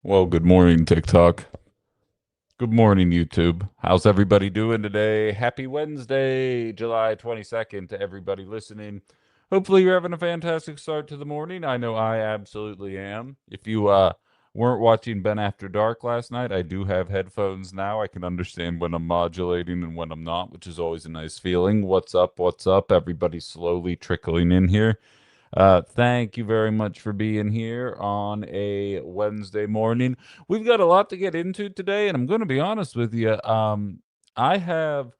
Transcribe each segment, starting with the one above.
Well, good morning, TikTok. Good morning, YouTube. How's everybody doing today? Happy Wednesday, July 22nd to everybody listening. Hopefully you're having a fantastic start to the morning. I know I absolutely am. If you weren't watching Ben After Dark last night, I do have headphones now. I can understand when I'm modulating and when I'm not, which is always a nice feeling. What's up? What's up? Everybody's slowly trickling in here. Thank you very much for being here on a Wednesday morning. We've got a lot to get into today, and I'm going to be honest with you. I have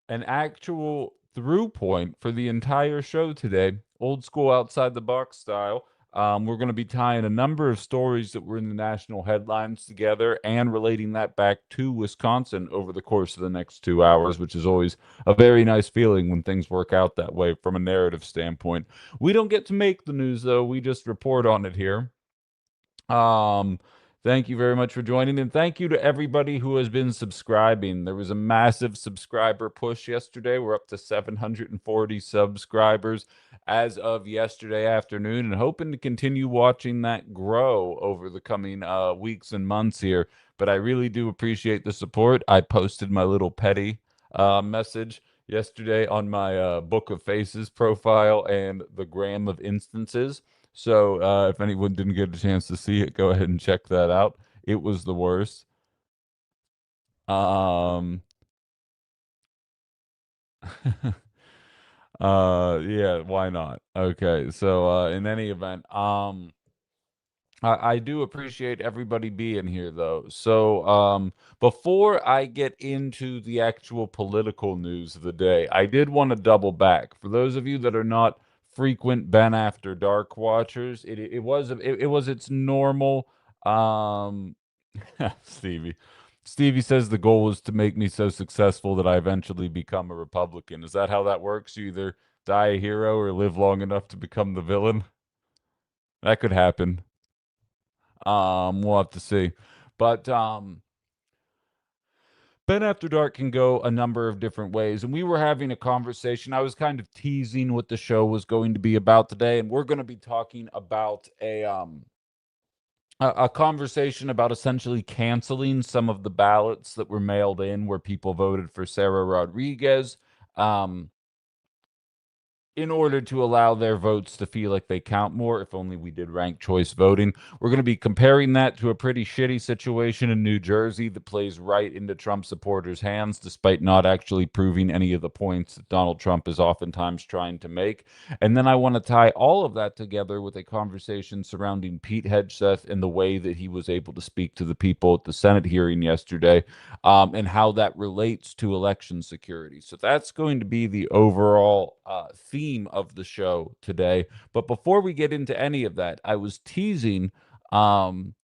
an actual through point for the entire show today, old school outside the box style. We're going to be tying a number of stories that were in the national headlines together and relating that back to Wisconsin over the course of the next 2 hours, which is always a very nice feeling when things work out that way from a narrative standpoint. We don't get to make the news, though, we just report on it here. Um, Thank you very much for joining, and thank you to everybody who has been subscribing. There was a massive subscriber push yesterday. We're up to 740 subscribers as of yesterday afternoon, and hoping to continue watching that grow over the coming weeks and months here. But I really do appreciate the support. I posted my little petty message yesterday on my Book of Faces profile and the Gram of Instances. So if anyone didn't get a chance to see it, go ahead and check that out. It was the worst. Um, yeah, why not? Okay, so in any event, I do appreciate everybody being here though. So before I get into the actual political news of the day, I did want to double back. For those of you that are not frequent Ben After Dark watchers, it was its normal um Stevie. Stevie says the goal is to make me so successful that I eventually become a Republican. Is that how that works? You either die a hero or live long enough to become the villain? That could happen. We'll have to see. But Ben After Dark can go a number of different ways. And we were having a conversation. I was kind of teasing what the show was going to be about today, and we're going to be talking about a conversation about essentially canceling some of the ballots that were mailed in where people voted for Sarah Rodriguez. Um, in order to allow their votes to feel like they count more, if only we did ranked choice voting. We're going to be comparing that to a pretty shitty situation in New Jersey that plays right into Trump supporters' hands, despite not actually proving any of the points that Donald Trump is oftentimes trying to make. And then I want to tie all of that together with a conversation surrounding Pete Hegseth and the way that he was able to speak to the people at the Senate hearing yesterday, and how that relates to election security. So that's going to be the overall theme of the show today. But before we get into any of that, I was teasing um,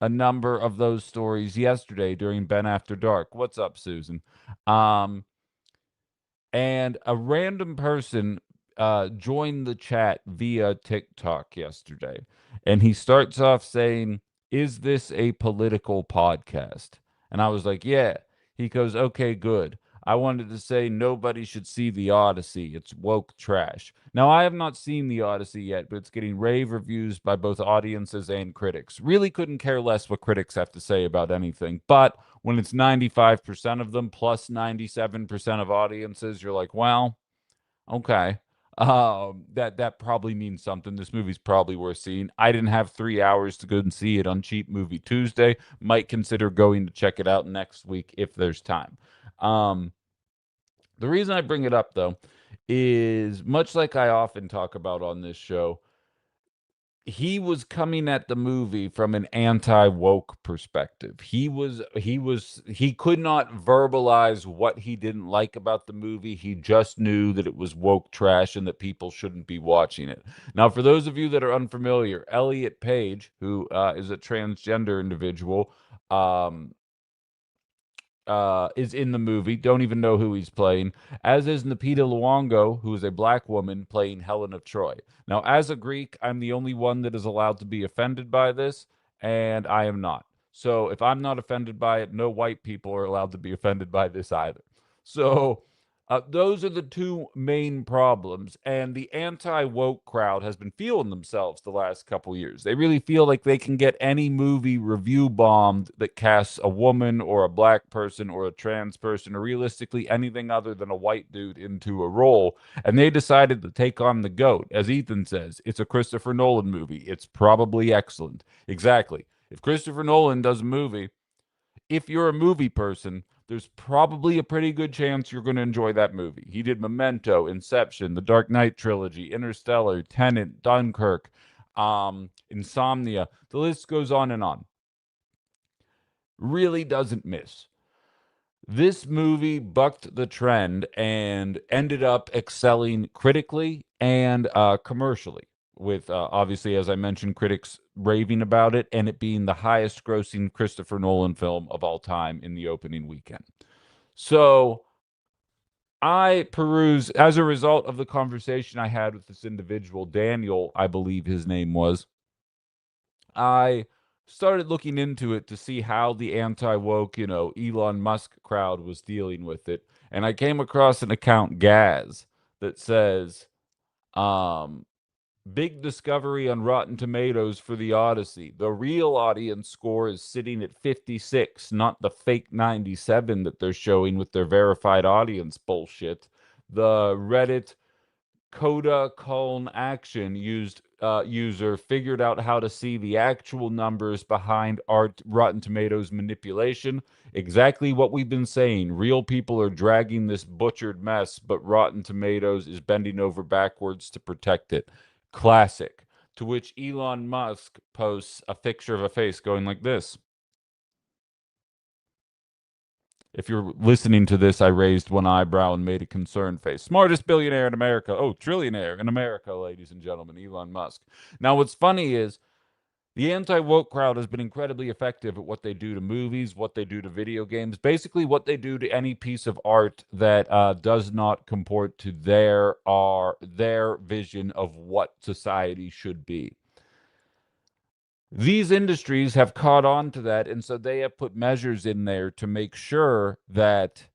a number of those stories yesterday during Ben After Dark. What's up, Susan? Um, and a random person joined the chat via TikTok yesterday. And he starts off saying, "Is this a political podcast?" And I was like, "Yeah." He goes, "Okay, good. I wanted to say nobody should see The Odyssey. It's woke trash." Now, I have not seen The Odyssey yet, but it's getting rave reviews by both audiences and critics. Really couldn't care less what critics have to say about anything. But when it's 95% of them plus 97% of audiences, you're like, well, okay. That probably means something. This movie's probably worth seeing. I didn't have 3 hours to go and see it on Cheap Movie Tuesday. Might consider going to check it out next week if there's time. Um, the reason I bring it up though is much like I often talk about on this show, he was coming at the movie from an anti-woke perspective. He could not verbalize what he didn't like about the movie. He just knew that it was woke trash and that people shouldn't be watching it. Now, for those of you that are unfamiliar, Elliot Page, who is a transgender individual, um, is in the movie. Don't even know who he's playing. As is Napita Luongo, who is a black woman playing Helen of Troy. Now, as a Greek, I'm the only one that is allowed to be offended by this, and I am not. So if I'm not offended by it, no white people are allowed to be offended by this either. So Those are the two main problems, and the anti-woke crowd has been feeling themselves the last couple years. They really feel like they can get any movie review bombed that casts a woman or a black person or a trans person or realistically anything other than a white dude into a role, and they decided to take on the GOAT. As Ethan says, it's a Christopher Nolan movie. It's probably excellent. Exactly. If Christopher Nolan does a movie, if you're a movie person, there's probably a pretty good chance you're going to enjoy that movie. He did Memento, Inception, the Dark Knight trilogy, Interstellar, Tenet, Dunkirk, Insomnia. The list goes on and on. Really doesn't miss. This movie bucked the trend and ended up excelling critically and commercially, with obviously, as I mentioned, critics raving about it and it being the highest grossing Christopher Nolan film of all time in the opening weekend. So I peruse, as a result of the conversation I had with this individual, Daniel, I believe his name was, I started looking into it to see how the anti-woke, Elon Musk crowd was dealing with it. And I came across an account, Gaz, that says, um, big discovery on Rotten Tomatoes for the Odyssey. The real audience score is sitting at 56, not the fake 97 that they're showing with their verified audience bullshit. The Reddit Coda Coln Action user figured out how to see the actual numbers behind art Rotten Tomatoes manipulation. Exactly what we've been saying. Real people are dragging this butchered mess, but Rotten Tomatoes is bending over backwards to protect it. Classic. To which Elon Musk posts a picture of a face going like this. If you're listening to this, I raised one eyebrow and made a concerned face. Smartest billionaire in America. Oh, trillionaire in America, ladies and gentlemen, Elon Musk. Now, what's funny is the anti woke crowd has been incredibly effective at what they do to movies, what they do to video games, basically what they do to any piece of art that does not comport to their vision of what society should be. These industries have caught on to that, and so they have put measures in there to make sure that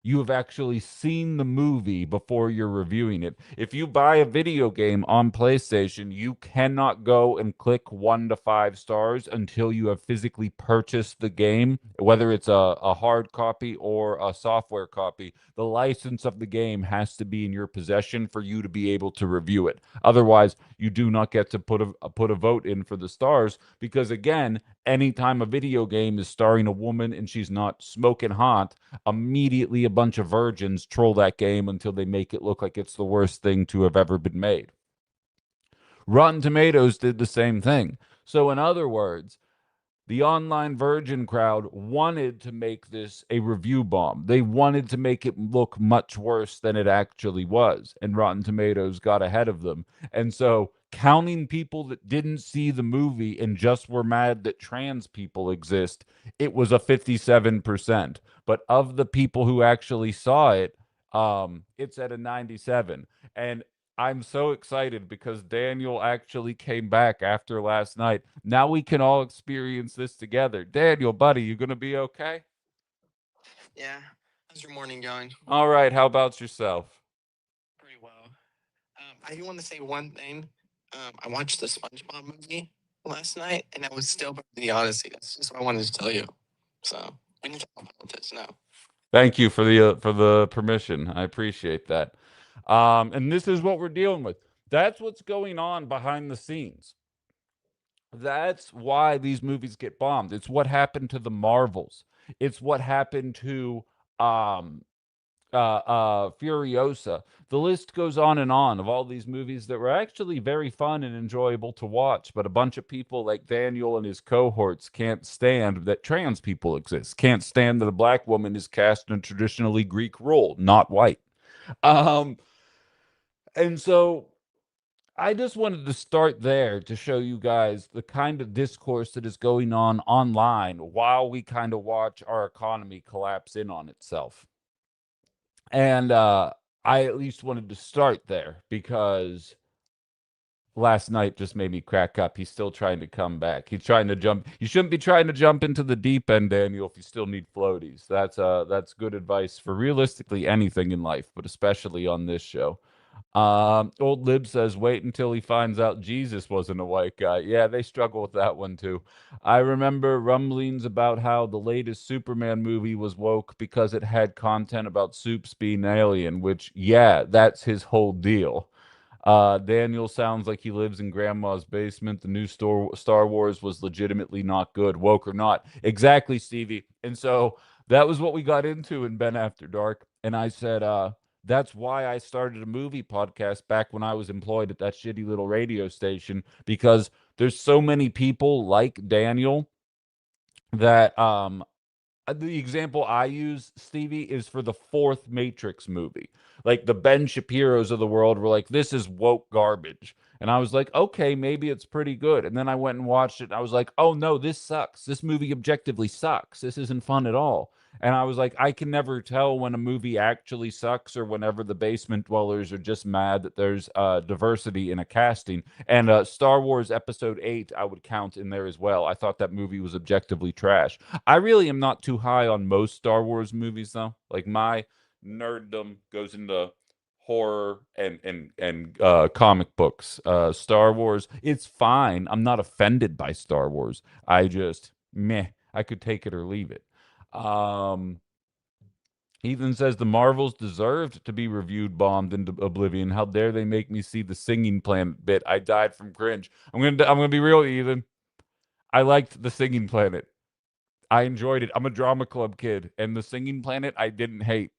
you have actually seen the movie before you're reviewing it. If you buy a video game on PlayStation, you cannot go and click 1 to 5 stars until you have physically purchased the game, whether it's a hard copy or a software copy. The license of the game has to be in your possession for you to be able to review it. Otherwise, you do not get to put a vote in for the stars because, again, anytime a video game is starring a woman and she's not smoking hot, immediately a bunch of virgins troll that game until they make it look like it's the worst thing to have ever been made. Rotten Tomatoes did the same thing. So, in other words, the online virgin crowd wanted to make this a review bomb. They wanted to make it look much worse than it actually was. And Rotten Tomatoes got ahead of them. And so, counting people that didn't see the movie and just were mad that trans people exist, it was a 57%. But of the people who actually saw it, it's at a 97. And I'm so excited because Daniel actually came back after last night. Now we can all experience this together. Daniel, buddy, you going to be okay? Yeah. How's your morning going? All right. How about yourself? Pretty well. I do want to say one thing. I watched the SpongeBob movie last night, and I was still better than the Odyssey. That's just what I wanted to tell you. So we can talk about this now. Thank you for the permission. I appreciate that. And this is what we're dealing with. That's what's going on behind the scenes. That's why these movies get bombed. It's what happened to the Marvels. It's what happened to um Furiosa. The list goes on and on of all these movies that were actually very fun and enjoyable to watch, but a bunch of people like Daniel and his cohorts can't stand that trans people exist, can't stand that a black woman is cast in a traditionally Greek role, not white. Um, and so I just wanted to start there to show you guys the kind of discourse that is going on online while we kind of watch our economy collapse in on itself. And I at least wanted to start there because last night just made me crack up. He's still trying to come back. He's trying to jump. You shouldn't be trying to jump into the deep end, Daniel, if you still need floaties. That's good advice for realistically anything in life, but especially on this show. Old Lib says, wait until he finds out Jesus wasn't a white guy. Yeah, they struggle with that one too. I remember rumblings about how the latest Superman movie was woke because it had content about Supes being alien, which, yeah, that's his whole deal. Daniel sounds like he lives in grandma's basement. The new Star Wars was legitimately not good, woke or not. Exactly, Stevie. And so that was what we got into in Ben After Dark. And I said, that's why I started a movie podcast back when I was employed at that shitty little radio station, because there's so many people like Daniel that the example I use, Stevie, is for the fourth Matrix movie. Like the Ben Shapiro's of the world were like, this is woke garbage. And I was like, okay, maybe it's pretty good. And then I went and watched it. And I was like, oh no, this sucks. This movie objectively sucks. This isn't fun at all. And I was like, I can never tell when a movie actually sucks or whenever the basement dwellers are just mad that there's diversity in a casting. And Star Wars Episode 8, I would count in there as well. I thought that movie was objectively trash. I really am not too high on most Star Wars movies though. Like my nerddom goes into horror and comic books. Star Wars, it's fine. I'm not offended by Star Wars. I just meh. I could take it or leave it. Um Ethan says the Marvels deserved to be reviewed bombed into oblivion. How dare they make me see the singing planet bit? I died from cringe. I'm gonna be real, Ethan. I liked the singing planet. I enjoyed it. I'm a drama club kid, and the Singing Planet I didn't hate.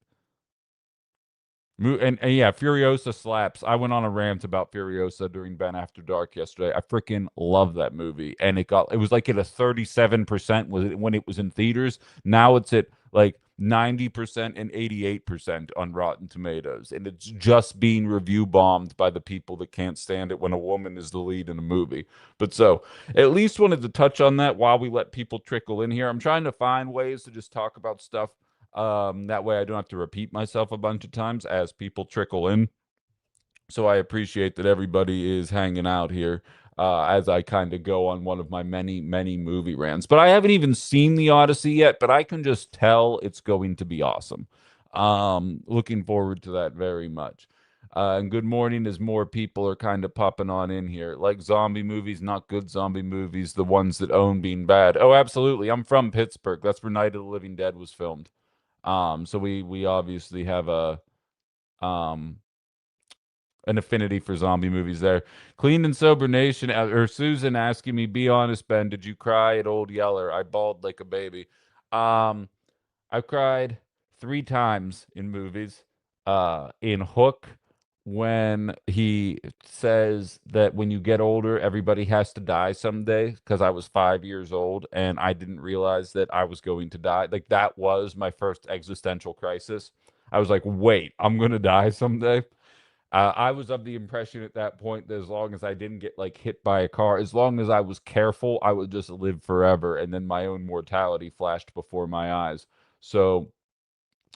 And yeah, Furiosa slaps. I went on a rant about Furiosa during Ben After Dark yesterday. I freaking love that movie, and it was like at a 37% when it was in theaters. Now it's at like 90% and 88% on Rotten Tomatoes, and it's just being review bombed by the people that can't stand it when a woman is the lead in a movie. But so at least wanted to touch on that while we let people trickle in here. I'm trying to find ways to just talk about stuff that way I don't have to repeat myself a bunch of times as people trickle in. So I appreciate that everybody is hanging out here as I kind of go on one of my many, many movie rants. But I haven't even seen the Odyssey yet, but I can just tell it's going to be awesome. Looking forward to that very much. And good morning as more people are kind of popping on in here. Like zombie movies, not good zombie movies, the ones that own being bad. Oh, absolutely. I'm from Pittsburgh. That's where Night of the Living Dead was filmed. So we obviously have a um an affinity for zombie movies there. Clean and Sober Nation or Susan asking me, be honest, Ben, did you cry at Old Yeller? I bawled like a baby. Um I've cried 3 times in movies. In Hook, when he says that when you get older, everybody has to die someday, because I was 5 years old and I didn't realize that I was going to die. Like that was my first existential crisis. I was like, wait, I'm gonna die someday. I was of the impression at that point that as long as I didn't get like hit by a car, as long as I was careful, I would just live forever. And then my own mortality flashed before my eyes. So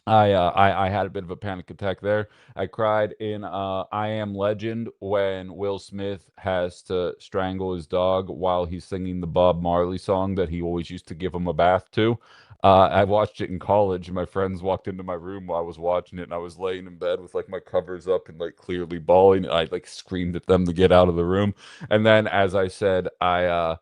I had a bit of a panic attack there. I cried in I Am Legend when Will Smith has to strangle his dog while he's singing the Bob Marley song that he always used to give him a bath to. I watched it in college, and my friends walked into my room while I was watching it, and I was laying in bed with like my covers up and like clearly bawling. I like screamed at them to get out of the room. And then, as I said, I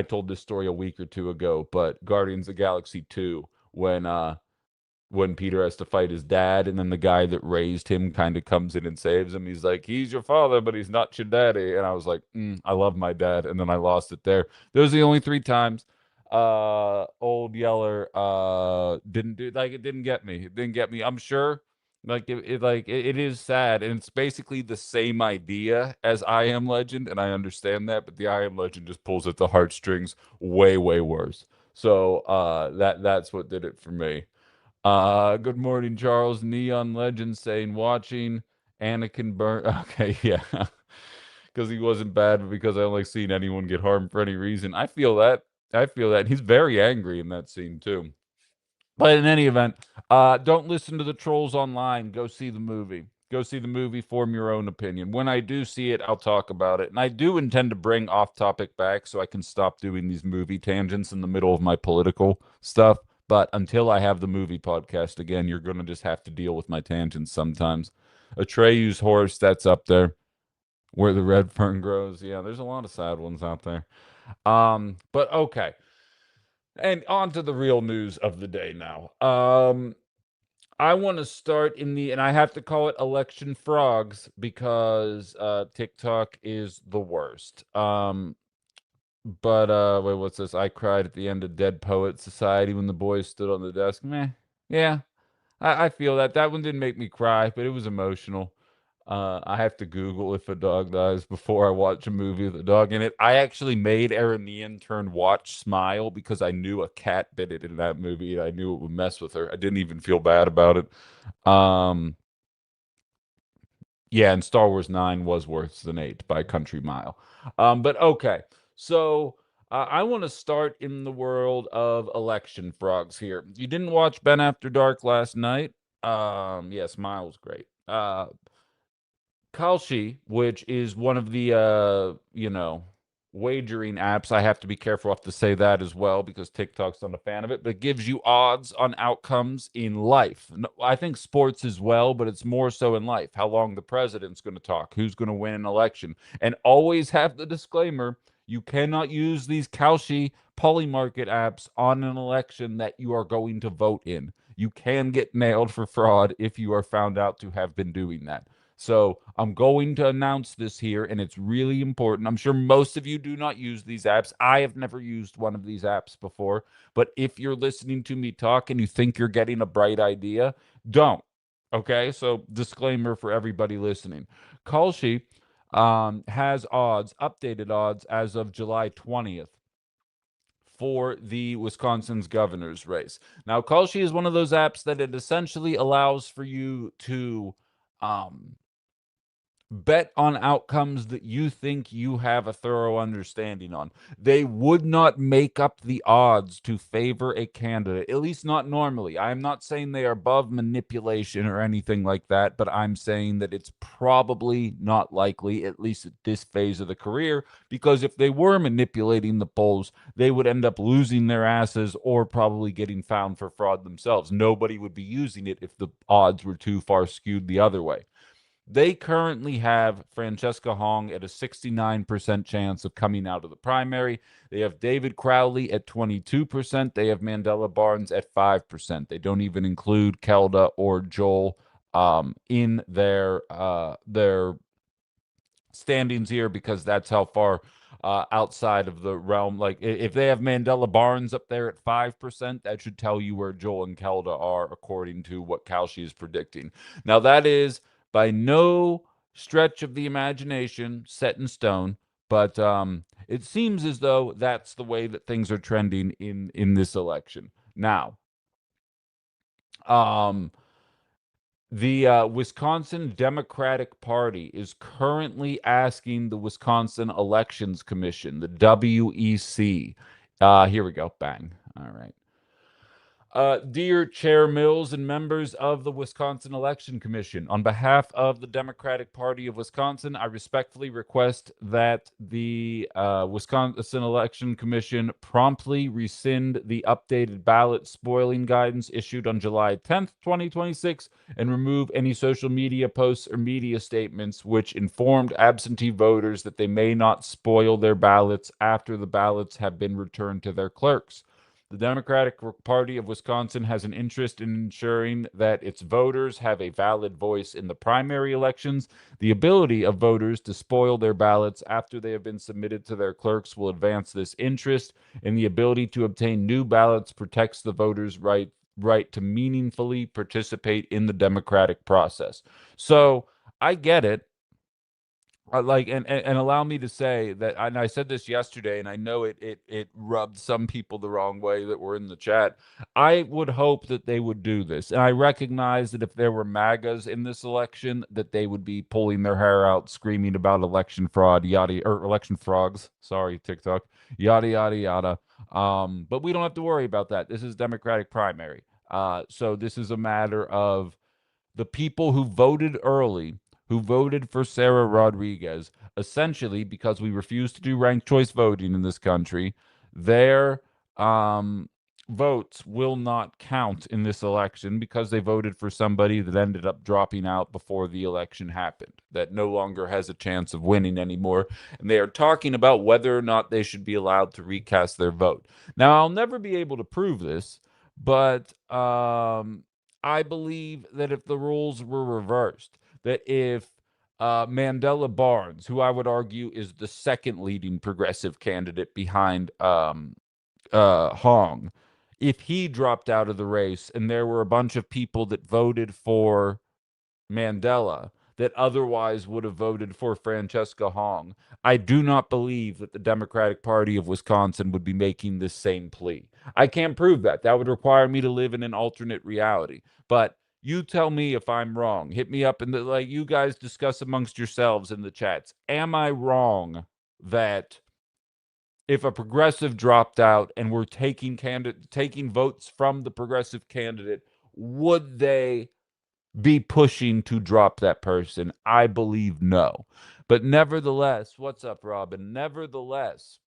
told this story a week or two ago, but Guardians of the Galaxy 2, when Peter has to fight his dad, and then the guy that raised him kind of comes in and saves him. He's like, he's your father, but he's not your daddy. And I was like, I love my dad. And then I lost it there. Those are the only 3 times. Old Yeller didn't do like it didn't get me. It didn't get me. I'm sure like it is sad, and it's basically the same idea as I Am Legend, and I understand that, but the I Am Legend just pulls at the heartstrings way, way worse. So that's what did it for me. Good morning, Charles. Neon Legend saying watching Anakin burn. Okay, yeah, because he wasn't bad, but because I don't like seeing anyone get harmed for any reason. I feel that. I feel that. He's very angry in that scene too. But in any event, don't listen to the trolls online. Go see the movie. Go see the movie, form your own opinion. When I do see it, I'll talk about it. And I do intend to bring off topic back so I can stop doing these movie tangents in the middle of my political stuff. But until I have the movie podcast again, you're going to just have to deal with my tangents sometimes. Atreyu's horse, that's up there. Where the red fern grows. Yeah, there's a lot of sad ones out there. But okay. And on to the real news of the day now. I want to start in the, and I have to call it election frogs because TikTok is the worst. But wait, what's this? I cried at the end of Dead Poet Society when the boys stood on the desk. Meh. Yeah, I feel that. That one didn't make me cry, but it was emotional. I have to Google if a dog dies before I watch a movie with a dog in it. I actually made Aranean turn watch smile because I knew a cat bit it in that movie and I knew it would mess with her. I didn't even feel bad about it. Um, yeah, and Star Wars 9 was worse than 8 by country mile. But okay. So I want to start in the world of election frogs here. You didn't watch Ben After Dark last night? Yeah, Smile was great. Kalshi, which is one of the wagering apps. I have to be careful enough to say that as well because TikTok's not a fan of it, but it gives you odds on outcomes in life. I think sports as well, but it's more so in life. How long the president's going to talk, who's going to win an election, and always have the disclaimer: you cannot use these Kalshi polymarket apps on an election that you are going to vote in. You can get nailed for fraud if you are found out to have been doing that. So I'm going to announce this here, and it's really important. I'm sure most of you do not use these apps. I have never used one of these apps before, but if you're listening to me talk and you think you're getting a bright idea, don't. Okay, so disclaimer for everybody listening. Kalshi has odds, updated odds as of July 20th for the Wisconsin's governor's race. Now, Kalshi is one of those apps that it essentially allows for you to um, bet on outcomes that you think you have a thorough understanding on. They would not make up the odds to favor a candidate, at least not normally. I'm not saying they are above manipulation or anything like that, but I'm saying that it's probably not likely, at least at this phase of the career, because if they were manipulating the polls, they would end up losing their asses or probably getting found for fraud themselves. Nobody would be using it if the odds were too far skewed the other way. They currently have Francesca Hong at a 69% chance of coming out of the primary. They have David Crowley at 22%. They have Mandela Barnes at 5%. They don't even include Kelda or Joel in their standings here because that's how far outside of the realm. Like if they have Mandela Barnes up there at 5%, that should tell you where Joel and Kelda are according to what Kalshi is predicting. Now that is by no stretch of the imagination set in stone, but it seems as though that's the way that things are trending in this election. Now, um, the Wisconsin Democratic Party is currently asking the Wisconsin Elections Commission, the WEC. Here we go. Bang. All right. Dear Chair Mills and members of the Wisconsin Election Commission, on behalf of the Democratic Party of Wisconsin, I respectfully request that the Wisconsin Election Commission promptly rescind the updated ballot spoiling guidance issued on July 10th, 2026, and remove any social media posts or media statements which informed absentee voters that they may not spoil their ballots after the ballots have been returned to their clerks. The Democratic Party of Wisconsin has an interest in ensuring that its voters have a valid voice in the primary elections. The ability of voters to spoil their ballots after they have been submitted to their clerks will advance this interest, and the ability to obtain new ballots protects the voters' right to meaningfully participate in the democratic process. So I get it. Like and allow me to say that, and I said this yesterday, and I know it rubbed some people the wrong way that were in the chat. I would hope that they would do this, and I recognize that if there were MAGAs in this election, that they would be pulling their hair out, screaming about election fraud, yada, or election frogs. Sorry, TikTok, yada yada yada. But we don't have to worry about that. This is Democratic primary. So this is a matter of the people who voted early, who voted for Sarah Rodriguez, essentially because we refuse to do ranked choice voting in this country, their votes will not count in this election because they voted for somebody that ended up dropping out before the election happened, that no longer has a chance of winning anymore. And they are talking about whether or not they should be allowed to recast their vote. Now, I'll never be able to prove this, but I believe that if the rules were reversed, that if Mandela Barnes, who I would argue is the second leading progressive candidate behind Hong, if he dropped out of the race and there were a bunch of people that voted for Mandela that otherwise would have voted for Francesca Hong, I do not believe that the Democratic Party of Wisconsin would be making this same plea. I can't prove that. That would require me to live in an alternate reality. But you tell me if I'm wrong. Hit me up in the, like, you guys discuss amongst yourselves in the chats. Am I wrong that if a progressive dropped out and were taking votes from the progressive candidate, would they be pushing to drop that person? I believe no. But nevertheless, what's up, Robin? Nevertheless,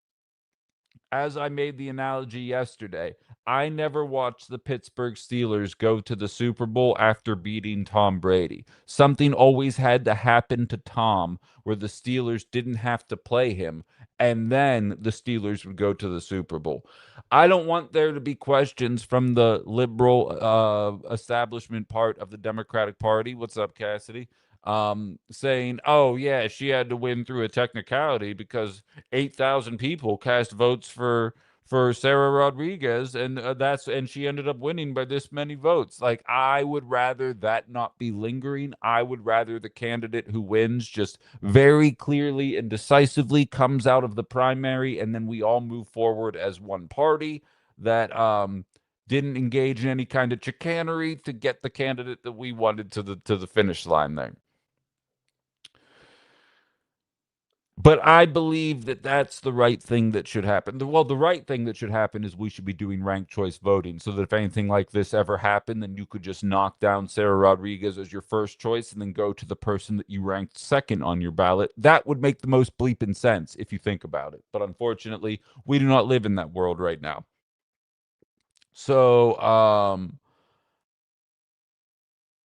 as I made the analogy yesterday, I never watched the Pittsburgh Steelers go to the Super Bowl after beating Tom Brady. Something always had to happen to Tom where the Steelers didn't have to play him, and then the Steelers would go to the Super Bowl. I don't want there to be questions from the liberal establishment part of the Democratic Party. What's up, Cassidy? Saying, oh, yeah, she had to win through a technicality because 8,000 people cast votes for Sarah Rodriguez, and she ended up winning by this many votes. Like, I would rather that not be lingering. I would rather the candidate who wins just very clearly and decisively comes out of the primary, and then we all move forward as one party that didn't engage in any kind of chicanery to get the candidate that we wanted to the finish line there. But I believe that that's the right thing that should happen. Well, the right thing that should happen is we should be doing ranked choice voting so that if anything like this ever happened, then you could just knock down Sarah Rodriguez as your first choice and then go to the person that you ranked second on your ballot. That would make the most bleeping sense if you think about it. But unfortunately, we do not live in that world right now. So,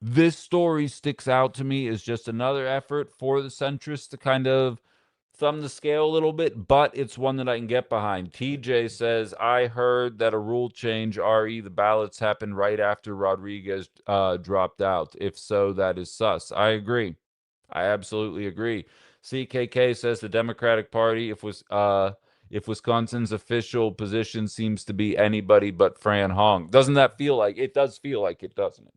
this story sticks out to me as just another effort for the centrists to kind of thumb the scale a little bit, but it's one that I can get behind. TJ says, I heard that a rule change, RE, the ballots happened right after Rodriguez dropped out. If so, that is sus. I agree. I absolutely agree. CKK says the Democratic Party, if Wisconsin's official position seems to be anybody but Fran Hong. Doesn't that feel like it? Does feel like it, doesn't it?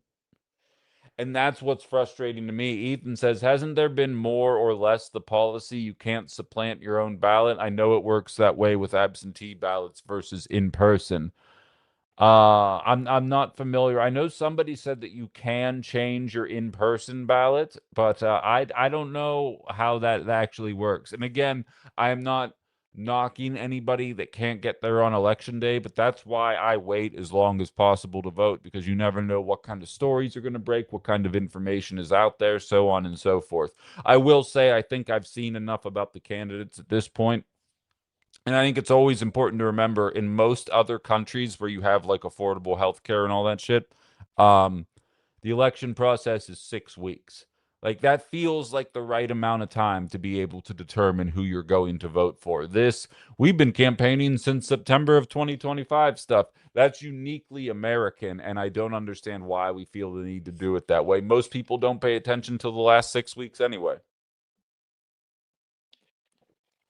And that's what's frustrating to me. Ethan says, hasn't there been more or less the policy you can't supplant your own ballot? I know it works that way with absentee ballots versus in person. I'm not familiar. I know somebody said that you can change your in-person ballot, but I don't know how that actually works. And again, I am not knocking anybody that can't get there on election day, but that's why I wait as long as possible to vote, because you never know what kind of stories are going to break, what kind of information is out there, so on and so forth. I will say I think I've seen enough about the candidates at this point. And I think it's always important to remember in most other countries where you have like affordable health care and all that shit, um, the election process is 6 weeks. Like that feels like the right amount of time to be able to determine who you're going to vote for. We've been campaigning since September of 2025 stuff. That's uniquely American, and I don't understand why we feel the need to do it that way. Most people don't pay attention to the last 6 weeks anyway.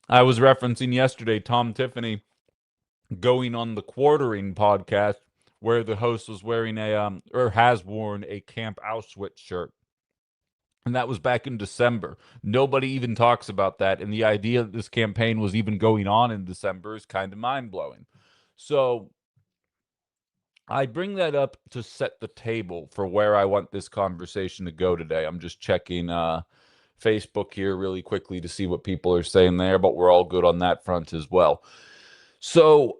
I was referencing yesterday Tom Tiffany going on the Quartering podcast where the host was wearing or has worn a Camp Auschwitz shirt. And that was back in December. Nobody even talks about that. And the idea that this campaign was even going on in December is kind of mind blowing. So I bring that up to set the table for where I want this conversation to go today. I'm just checking Facebook here really quickly to see what people are saying there, but we're all good on that front as well. So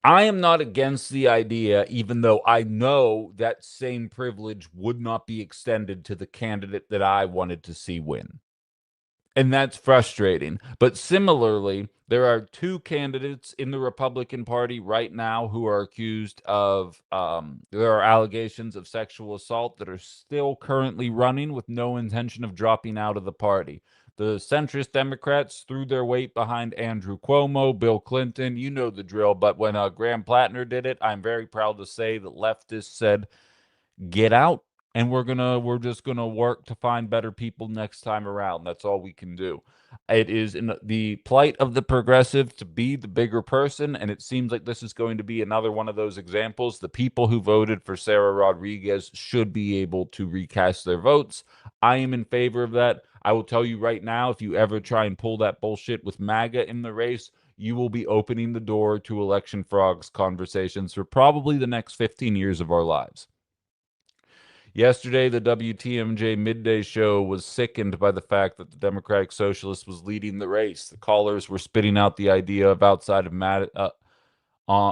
I am not against the idea, even though I know that same privilege would not be extended to the candidate that I wanted to see win. And that's frustrating. But similarly, there are two candidates in the Republican Party right now who are accused of, there are allegations of sexual assault that are still currently running with no intention of dropping out of the party. The centrist Democrats threw their weight behind Andrew Cuomo, Bill Clinton. You know the drill. But when Graham Plattner did it, I'm very proud to say that leftists said, get out, and we're just gonna work to find better people next time around. That's all we can do. It is in the plight of the progressive to be the bigger person, and it seems like this is going to be another one of those examples. The people who voted for Sarah Rodriguez should be able to recast their votes. I am in favor of that. I will tell you right now, if you ever try and pull that bullshit with MAGA in the race, you will be opening the door to election frogs conversations for probably the next 15 years of our lives. Yesterday, the WTMJ midday show was sickened by the fact that the Democratic Socialist was leading the race. The callers were spitting out the idea of outside of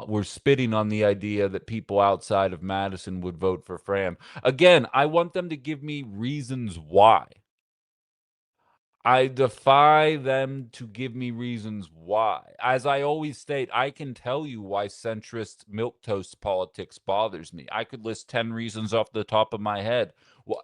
were spitting on the idea that people outside of Madison would vote for Fram. Again, I want them to give me reasons why. I defy them to give me reasons why. As I always state, I can tell you why centrist milquetoast politics bothers me. I could list 10 reasons off the top of my head.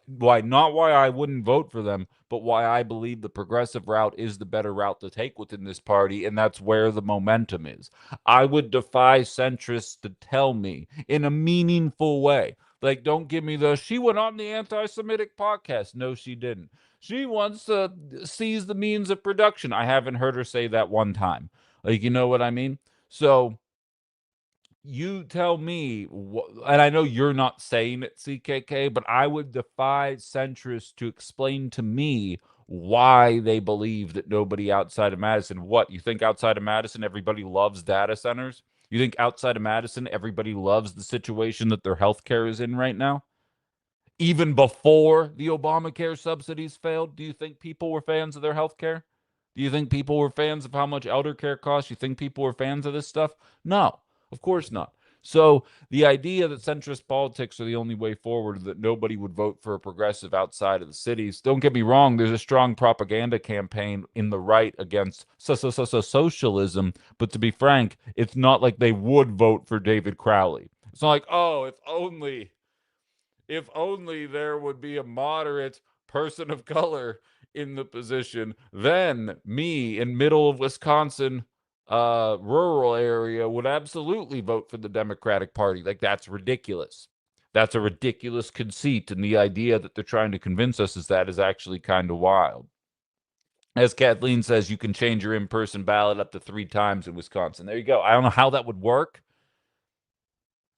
Why, not why I wouldn't vote for them, but why I believe the progressive route is the better route to take within this party, and that's where the momentum is. I would defy centrists to tell me in a meaningful way. Like, don't give me the, she went on the anti Semitic podcast. No, she didn't. She wants to seize the means of production. I haven't heard her say that one time. Like, you know what I mean? So you tell me, and I know you're not saying it, CKK, but I would defy centrists to explain to me why they believe that nobody outside of Madison. What, you think outside of Madison everybody loves data centers? You think outside of Madison everybody loves the situation that their healthcare is in right now? Even before the Obamacare subsidies failed, do you think people were fans of their health care? Do you think people were fans of how much elder care costs? You think people were fans of this stuff? No, of course not. So the idea that centrist politics are the only way forward, that nobody would vote for a progressive outside of the cities, don't get me wrong, there's a strong propaganda campaign in the right against socialism, but to be frank, it's not like they would vote for David Crowley. It's not like, oh, if only there would be a moderate person of color in the position, then me in middle of Wisconsin, rural area would absolutely vote for the Democratic Party. Like, that's ridiculous. That's a ridiculous conceit, and the idea that they're trying to convince us is that is actually kind of wild. As Kathleen says, you can change your in-person ballot up to 3 times in Wisconsin. There you go. I don't know how that would work,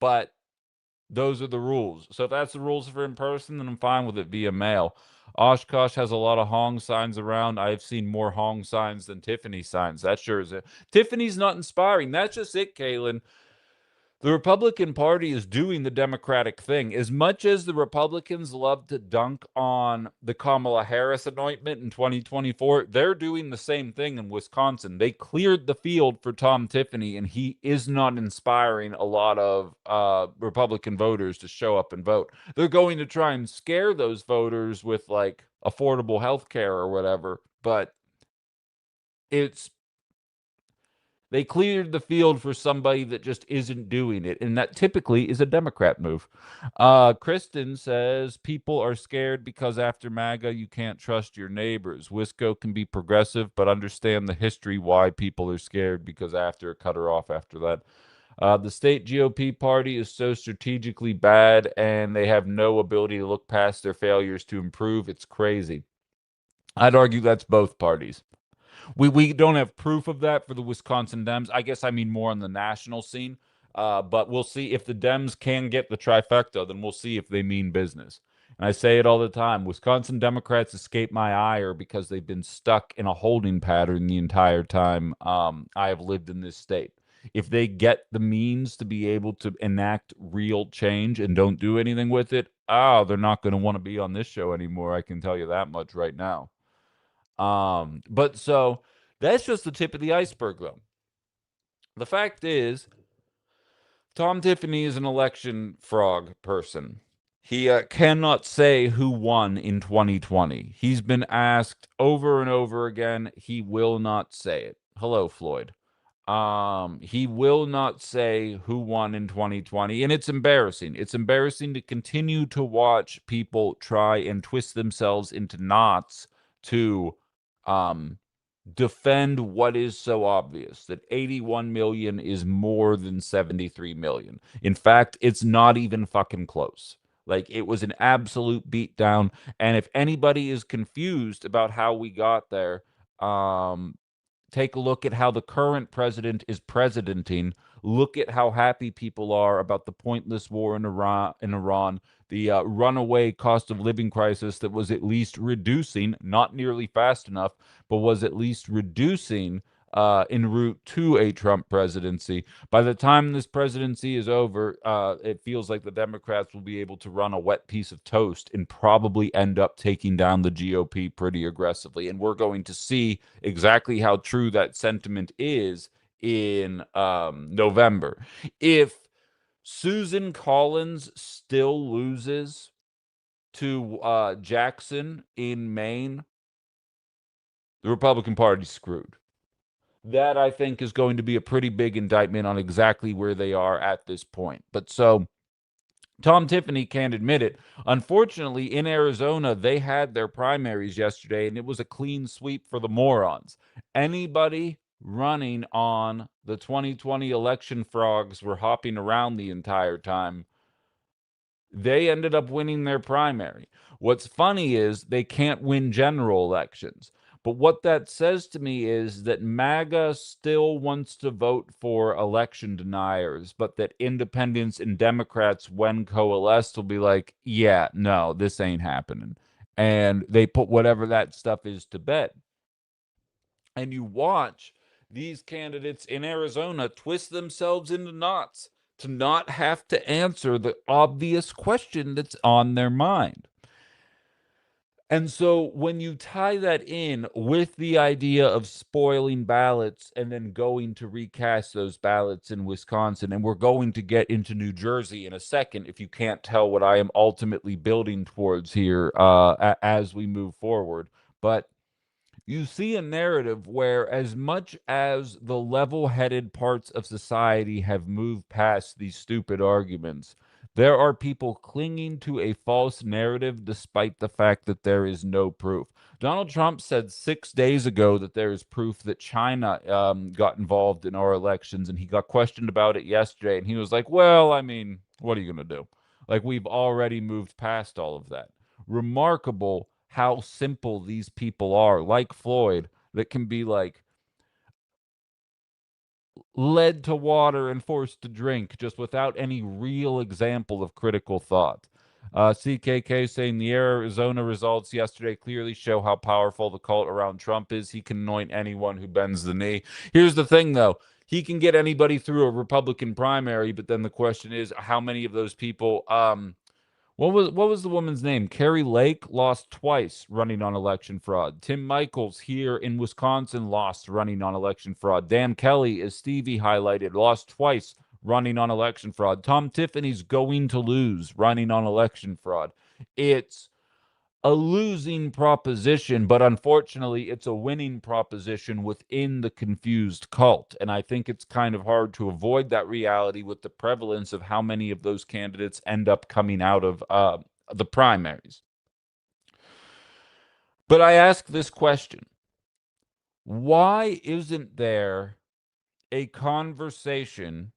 but those are the rules. So if that's the rules for in person, then I'm fine with it via mail. Oshkosh has a lot of Hong signs around. I've seen more Hong signs than Tiffany signs. That sure is it. Tiffany's not inspiring. That's just it, Kaylin. The Republican Party is doing the Democratic thing. As much as the Republicans love to dunk on the Kamala Harris anointment in 2024, they're doing the same thing in Wisconsin. They cleared the field for Tom Tiffany, and he is not inspiring a lot of Republican voters to show up and vote. They're going to try and scare those voters with like affordable health care or whatever, but it's they cleared the field for somebody that just isn't doing it, and that typically is a Democrat move. Kristen says people are scared because after MAGA, you can't trust your neighbors. Wisco can be progressive, but understand the history why people are scared because after cut her off after that. The state GOP party is so strategically bad, and they have no ability to look past their failures to improve. It's crazy. I'd argue that's both parties. We don't have proof of that for the Wisconsin Dems. I guess I mean more on the national scene. But we'll see if the Dems can get the trifecta, then we'll see if they mean business. And I say it all the time. Wisconsin Democrats escape my ire because they've been stuck in a holding pattern the entire time I have lived in this state. If they get the means to be able to enact real change and don't do anything with it, they're not going to want to be on this show anymore. I can tell you that much right now. But so that's just the tip of the iceberg, though. The fact is, Tom Tiffany is an election frog person. He cannot say who won in 2020. He's been asked over and over again. He will not say it. Hello, Floyd. He will not say who won in 2020, and it's embarrassing. It's embarrassing to continue to watch people try and twist themselves into knots to um defend what is so obvious, that 81 million is more than 73 million. In fact, it's not even fucking close. Like, it was an absolute beatdown. And if anybody is confused about how we got there, um, take a look at how the current president is presidenting. Look at how happy people are about the pointless war in Iran, the runaway cost of living crisis that was at least reducing, not nearly fast enough, but was at least reducing en route to a Trump presidency. By the time this presidency is over, it feels like the Democrats will be able to run a wet piece of toast and probably end up taking down the GOP pretty aggressively. And we're going to see exactly how true that sentiment is in November. If Susan Collins still loses to Jackson in Maine, the Republican Party's screwed. That, I think, is going to be a pretty big indictment on exactly where they are at this point. But so Tom Tiffany can't admit it. Unfortunately, in Arizona, they had their primaries yesterday, and it was a clean sweep for the morons. Anybody running on the 2020 election frogs were hopping around the entire time. They ended up winning their primary. What's funny is they can't win general elections. But what that says to me is that MAGA still wants to vote for election deniers, but that independents and Democrats, when coalesced, will be like, yeah, no, this ain't happening. And they put whatever that stuff is to bed. And you watch these candidates in Arizona twist themselves into knots to not have to answer the obvious question that's on their mind. And so when you tie that in with the idea of spoiling ballots and then going to recast those ballots in Wisconsin, and we're going to get into New Jersey in a second, if you can't tell what I am ultimately building towards here as we move forward. But you see a narrative where, as much as the level headed parts of society have moved past these stupid arguments, there are people clinging to a false narrative despite the fact that there is no proof. Donald Trump said 6 days ago that there is proof that China got involved in our elections, and he got questioned about it yesterday. And he was like, well, I mean, what are you going to do? Like, we've already moved past all of that. Remarkable how simple these people are, like Floyd, that can be like led to water and forced to drink just without any real example of critical thought. CKK saying the Arizona results yesterday clearly show how powerful the cult around Trump is. He can anoint anyone who bends the knee. Here's the thing, though. He can get anybody through a Republican primary, but then the question is how many of those people what was the woman's name? Carrie Lake lost twice running on election fraud. Tim Michaels here in Wisconsin lost running on election fraud. Dan Kelly, as Stevie highlighted, lost twice running on election fraud. Tom Tiffany's going to lose running on election fraud. It's a losing proposition, but unfortunately, it's a winning proposition within the confused cult. And I think it's kind of hard to avoid that reality with the prevalence of how many of those candidates end up coming out of the primaries. But I ask this question: why isn't there a conversation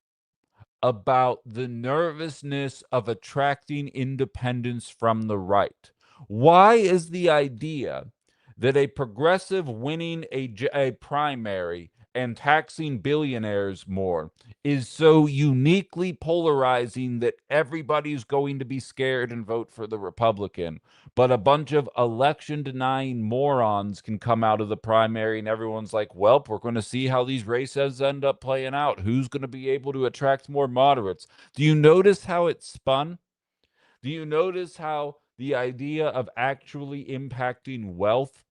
about the nervousness of attracting independence from the right? Why is the idea that a progressive winning a primary and taxing billionaires more is so uniquely polarizing that everybody's going to be scared and vote for the Republican, but a bunch of election denying morons can come out of the primary and everyone's like, well, we're going to see how these races end up playing out. Who's going to be able to attract more moderates? Do you notice how it's spun? Do you notice how the idea of actually impacting wealth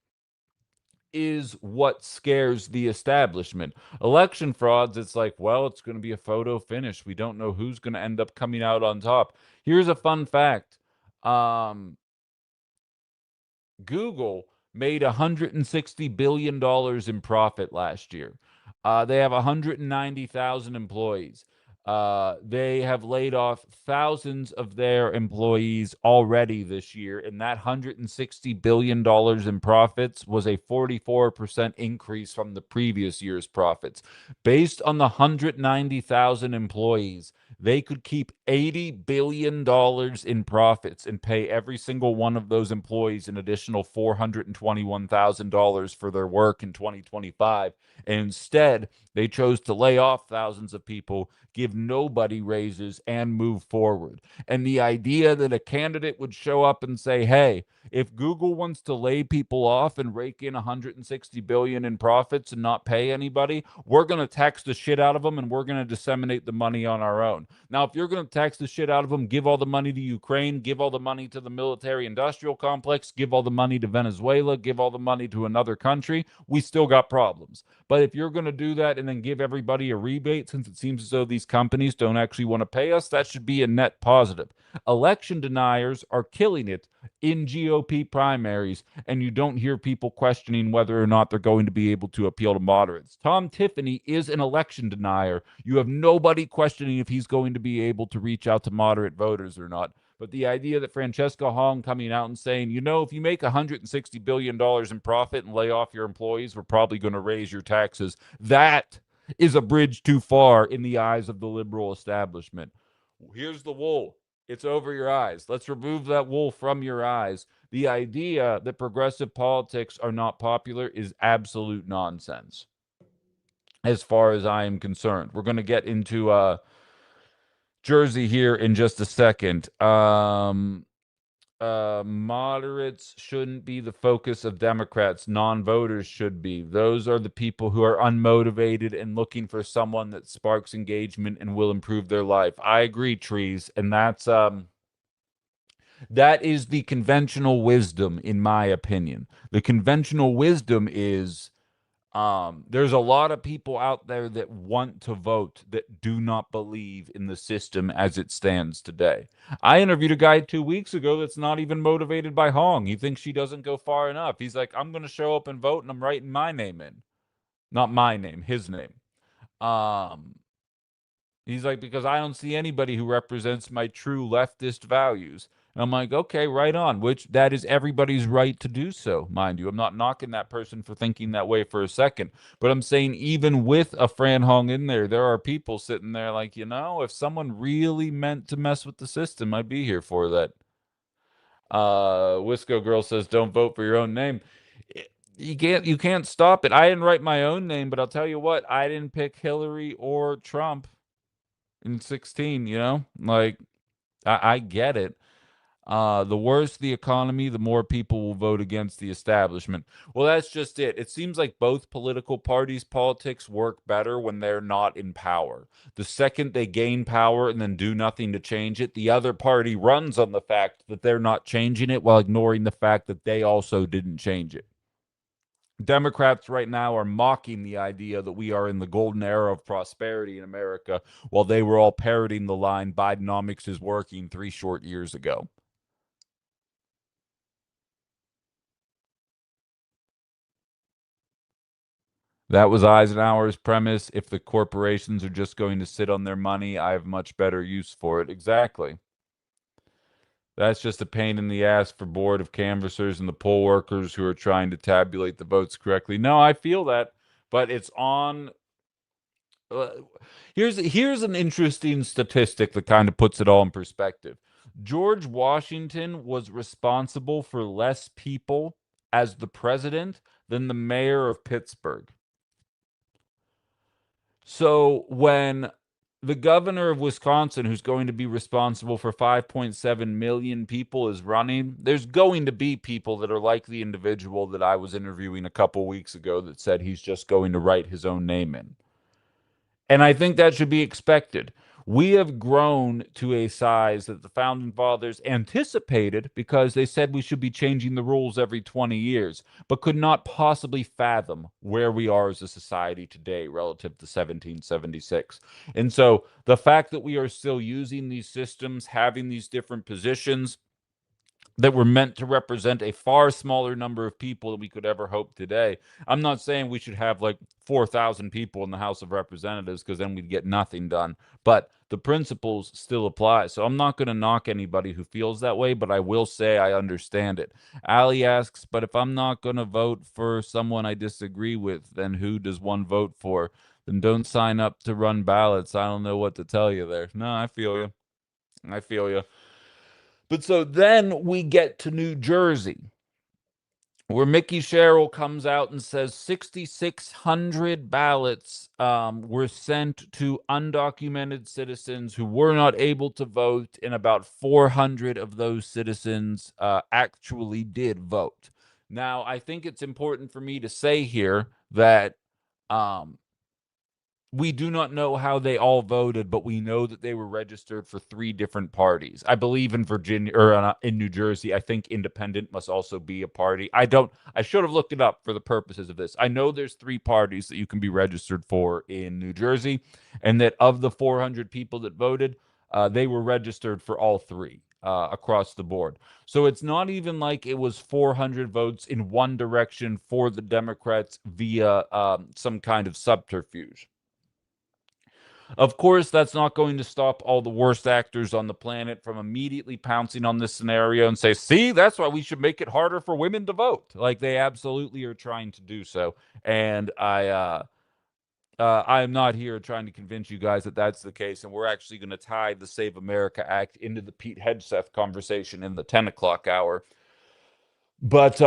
is what scares the establishment. Election frauds, it's like, well, it's going to be a photo finish. We don't know who's going to end up coming out on top. Here's a fun fact. Google made $160 billion in profit last year. They have 190,000 employees. They have laid off thousands of their employees already this year, and that $160 billion in profits was a 44% increase from the previous year's profits. Based on the 190,000 employees, they could keep $80 billion in profits and pay every single one of those employees an additional $421,000 for their work in 2025. And instead, they chose to lay off thousands of people, give nobody raises, and move forward. And the idea that a candidate would show up and say, hey, if Google wants to lay people off and rake in 160 billion in profits and not pay anybody, we're going to tax the shit out of them and we're going to disseminate the money on our own. Now, if you're going to tax the shit out of them, give all the money to Ukraine, give all the money to the military industrial complex, give all the money to Venezuela, give all the money to another country, we still got problems. But if you're going to do that and then give everybody a rebate, since it seems as though these companies don't actually want to pay us, that should be a net positive. Election deniers are killing it in GOP primaries, and you don't hear people questioning whether or not they're going to be able to appeal to moderates. Tom Tiffany is an election denier. You have nobody questioning if he's going to be able to reach out to moderate voters or not. But the idea that Francesca Hong coming out and saying, you know, if you make $160 billion in profit and lay off your employees, we're probably going to raise your taxes, that is a bridge too far in the eyes of the liberal establishment. Here's the wool. It's over your eyes. Let's remove that wool from your eyes. The idea that progressive politics are not popular is absolute nonsense, as far as I am concerned. We're going to get into Jersey here in just a second. Moderates shouldn't be the focus of Democrats. Non-voters should be. Those are the people who are unmotivated and looking for someone that sparks engagement and will improve their life. I agree, Trees, and that is the conventional wisdom, in my opinion. The conventional wisdom is there's a lot of people out there that want to vote that do not believe in the system as it stands today. I interviewed a guy 2 weeks ago that's not even motivated by Hong. He thinks she doesn't go far enough. He's like, I'm going to show up and vote and I'm writing my name in. Not my name, his name. Um, He's like, because I don't see anybody who represents my true leftist values. And I'm like, okay, right on, which that is everybody's right to do so, mind you. I'm not knocking that person for thinking that way for a second. But I'm saying even with a Fran Hong in there are people sitting there like, you know, if someone really meant to mess with the system, I'd be here for that. Wisco Girl says, don't vote for your own name. You can't stop it. I didn't write my own name, but I'll tell you what, I didn't pick Hillary or Trump in 16, you know? Like, I get it. The worse the economy, the more people will vote against the establishment. Well, that's just it. It seems like both political parties' politics work better when they're not in power. The second they gain power and then do nothing to change it, the other party runs on the fact that they're not changing it while ignoring the fact that they also didn't change it. Democrats right now are mocking the idea that we are in the golden era of prosperity in America while they were all parroting the line Bidenomics is working 3 short years ago. That was Eisenhower's premise. If the corporations are just going to sit on their money, I have much better use for it. Exactly. That's just a pain in the ass for board of canvassers and the poll workers who are trying to tabulate the votes correctly. No, I feel that, but it's on. Uh, here's an interesting statistic that kind of puts it all in perspective. George Washington was responsible for less people as the president than the mayor of Pittsburgh. So when the governor of Wisconsin, who's going to be responsible for 5.7 million people, is running, there's going to be people that are like the individual that I was interviewing a couple weeks ago that said he's just going to write his own name in. And I think that should be expected. We have grown to a size that the founding fathers anticipated because they said we should be changing the rules every 20 years, but could not possibly fathom where we are as a society today relative to 1776. And so the fact that we are still using these systems, having these different positions, that were meant to represent a far smaller number of people than we could ever hope today. I'm not saying we should have like 4,000 people in the House of Representatives because then we'd get nothing done, but the principles still apply. So I'm not going to knock anybody who feels that way, but I will say I understand it. Ali asks, but if I'm not going to vote for someone I disagree with, then who does one vote for? Then don't sign up to run ballots. I don't know what to tell you there. No, I feel you. I feel you. But so then we get to New Jersey, where Mickey Sherrill comes out and says 6,600 ballots were sent to undocumented citizens who were not able to vote, and about 400 of those citizens actually did vote. Now, I think it's important for me to say here that um, we do not know how they all voted, but we know that they were registered for three different parties. I believe in Virginia or in New Jersey, I think independent must also be a party. I should have looked it up for the purposes of this. I know there's three parties that you can be registered for in New Jersey, and that of the 400 people that voted, they were registered for all three. Across the board. So it's not even like it was 400 votes in one direction for the Democrats via some kind of subterfuge. Of course, that's not going to stop all the worst actors on the planet from immediately pouncing on this scenario and say, see, that's why we should make it harder for women to vote. Like they absolutely are trying to do so. And I am not here trying to convince you guys that that's the case. And we're actually going to tie the Save America Act into the Pete Hegseth conversation in the 10 o'clock hour. But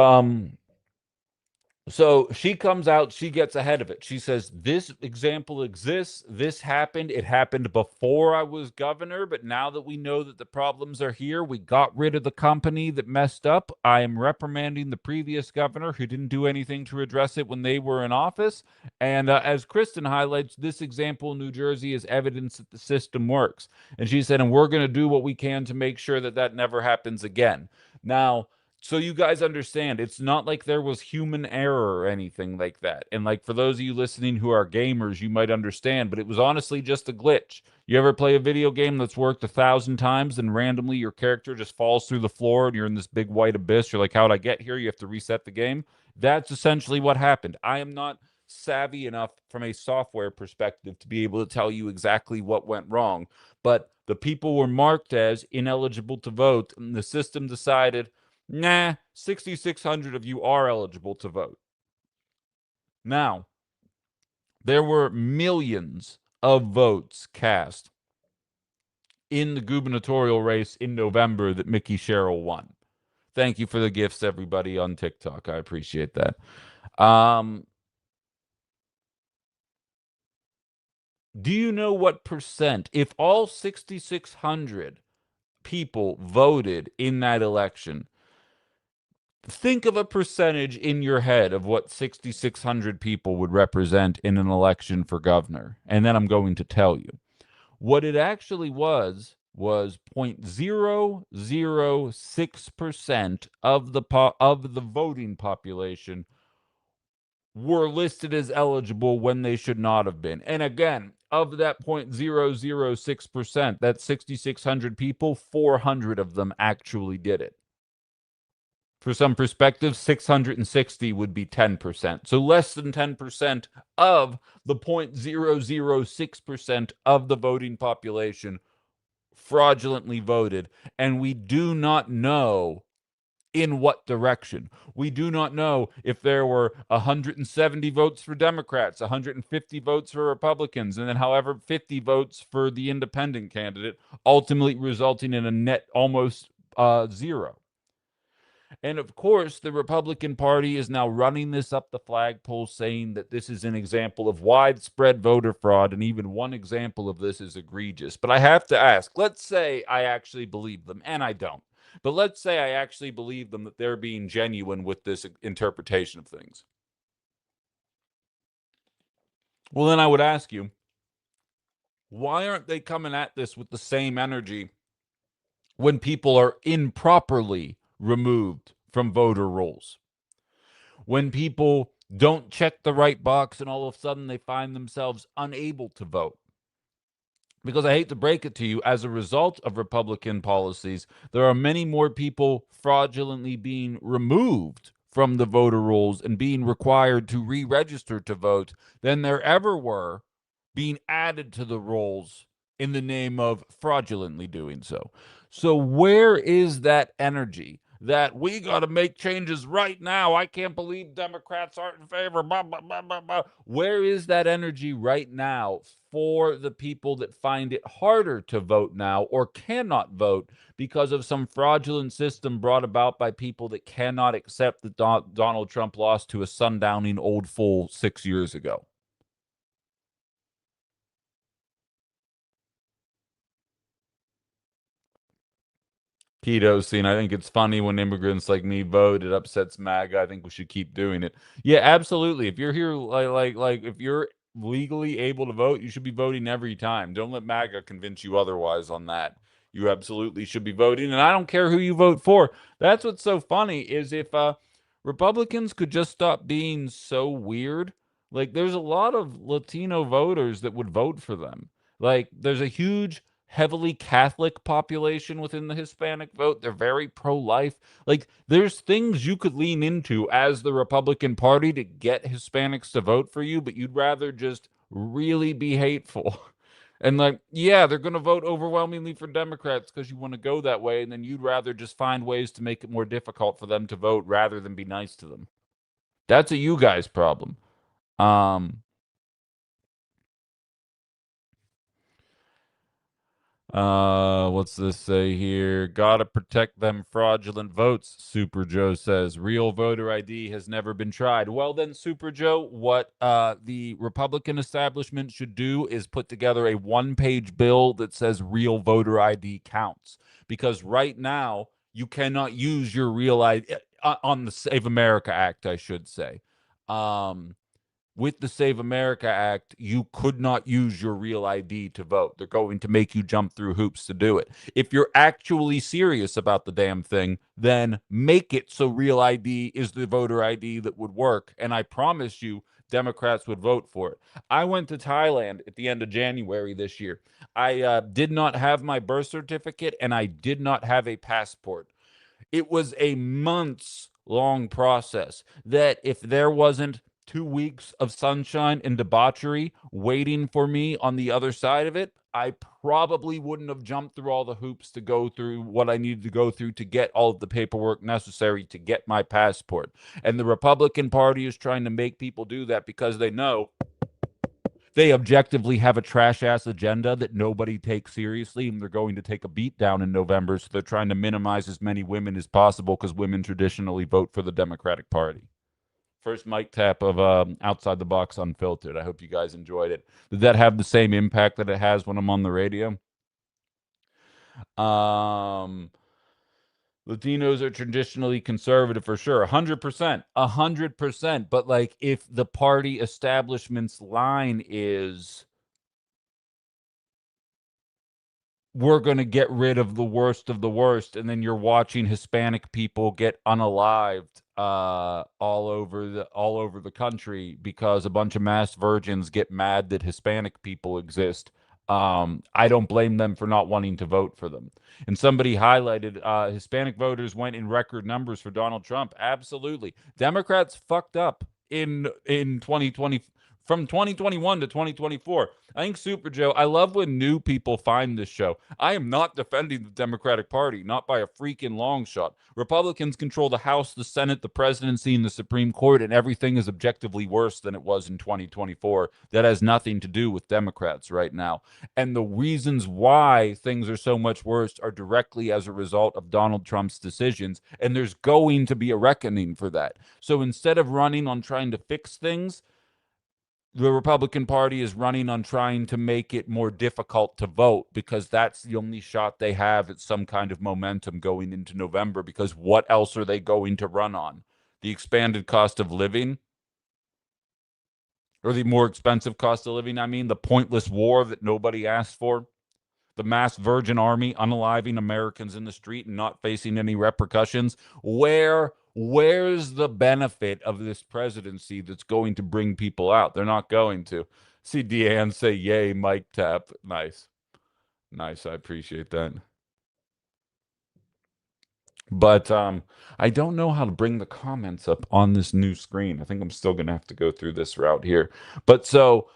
so she comes out, she gets ahead of it. She says, this example exists. This happened. It happened before I was governor, but now that we know that the problems are here, we got rid of the company that messed up. I am reprimanding the previous governor who didn't do anything to address it when they were in office. And as Kristen highlights, this example in New Jersey is evidence that the system works. And she said, and we're going to do what we can to make sure that that never happens again. Now, so you guys understand, it's not like there was human error or anything like that. And like for those of you listening who are gamers, you might understand, but it was honestly just a glitch. You ever play a video game that's worked 1,000 times and randomly your character just falls through the floor and you're in this big white abyss? You're like, how'd I get here? You have to reset the game. That's essentially what happened. I am not savvy enough from a software perspective to be able to tell you exactly what went wrong, but the people were marked as ineligible to vote, and the system decided, nah, 6,600 of you are eligible to vote. Now, there were millions of votes cast in the gubernatorial race in November that Mickey Sherrill won. Thank you for the gifts, everybody on TikTok. I appreciate that. Do you know what percent, if all 6,600 people voted in that election, think of a percentage in your head of what 6,600 people would represent in an election for governor. And then I'm going to tell you. What it actually was 0.006% of the voting population were listed as eligible when they should not have been. And again, of that 0.006%, that's 6,600 people, 400 of them actually did it. For some perspective, 660 would be 10%. So less than 10% of the 0.006% of the voting population fraudulently voted. And we do not know in what direction. We do not know if there were 170 votes for Democrats, 150 votes for Republicans, and then however 50 votes for the independent candidate, ultimately resulting in a net almost zero. And of course, the Republican Party is now running this up the flagpole, saying that this is an example of widespread voter fraud. And even one example of this is egregious. But I have to ask, let's say I actually believe them, and I don't. But let's say I actually believe them that they're being genuine with this interpretation of things. Well, then I would ask you, Why aren't they coming at this with the same energy when people are improperly removed from voter rolls? When people don't check the right box and all of a sudden they find themselves unable to vote? Because I hate to break it to you, as a result of Republican policies, there are many more people fraudulently being removed from the voter rolls and being required to re register to vote than there ever were being added to the rolls in the name of fraudulently doing so. So, where is that energy that we got to make changes right now? I can't believe Democrats aren't in favor. Blah, blah, blah, blah, blah. Where is that energy right now for the people that find it harder to vote now or cannot vote because of some fraudulent system brought about by people that cannot accept that Donald Trump lost to a sundowning old fool 6 years ago? Keto scene. I think it's funny when immigrants like me vote. It upsets MAGA. I think we should keep doing it. Yeah, absolutely. If you're here, like, if you're legally able to vote, you should be voting every time. Don't let MAGA convince you otherwise on that. You absolutely should be voting, and I don't care who you vote for. That's what's so funny is if Republicans could just stop being so weird. Like, there's a lot of Latino voters that would vote for them. Like, there's a huge heavily Catholic population within the Hispanic vote. They're very pro-life. Like, there's things you could lean into as the Republican Party to get Hispanics to vote for you, but you'd rather just really be hateful. And like, yeah, they're going to vote overwhelmingly for Democrats because you want to go that way, and then you'd rather just find ways to make it more difficult for them to vote rather than be nice to them. That's a you guys problem. Um, what's this say here? Gotta protect them fraudulent votes, Super Joe says. Real voter ID has never been tried. Well, then, Super Joe, what the Republican establishment should do is put together a one-page bill that says real voter ID counts. Because right now, you cannot use your real ID on the Save America Act, I should say. Um, with the Save America Act, you could not use your real ID to vote. They're going to make you jump through hoops to do it. If you're actually serious about the damn thing, then make it so real ID is the voter ID that would work. And I promise you, Democrats would vote for it. I went to Thailand at the end of January this year. I did not have my birth certificate and I did not have a passport. It was a months long process that if there wasn't 2 weeks of sunshine and debauchery waiting for me on the other side of it, I probably wouldn't have jumped through all the hoops to go through what I needed to go through to get all of the paperwork necessary to get my passport. And the Republican Party is trying to make people do that because they know they objectively have a trash ass agenda that nobody takes seriously, and they're going to take a beat down in November. So they're trying to minimize as many women as possible because women traditionally vote for the Democratic Party. First mic tap of Outside the Box Unfiltered. I hope you guys enjoyed it. Did that have the same impact that it has when I'm on the radio? Um, Latinos are traditionally conservative for sure, 100%, 100%. But like, if the party establishment's line is we're going to get rid of the worst, and then you're watching Hispanic people get unalived all over the country because a bunch of mass virgins get mad that Hispanic people exist. I don't blame them for not wanting to vote for them. And somebody highlighted Hispanic voters went in record numbers for Donald Trump. Absolutely, Democrats fucked up in 2020, from 2021 to 2024. I think Super Joe, I love when new people find this show. I am not defending the Democratic Party, not by a freaking long shot. Republicans control the House, the Senate, the presidency, and the Supreme Court, and everything is objectively worse than it was in 2024. That has nothing to do with Democrats right now. And the reasons why things are so much worse are directly as a result of Donald Trump's decisions, and there's going to be a reckoning for that. So instead of running on trying to fix things, the Republican Party is running on trying to make it more difficult to vote because that's the only shot they have at some kind of momentum going into November. Because what else are they going to run on? The expanded cost of living? or the more expensive cost of living. I mean, the pointless war that nobody asked for, the mass virgin army unaliving Americans in the street and not facing any repercussions. Where's the benefit of this presidency that's going to bring people out? They're not going to. See Deanne say, "Yay, Mike tap." Nice, nice. I appreciate that. But I don't know how to bring the comments up on this new screen. I think I'm still gonna have to go through this route here. But so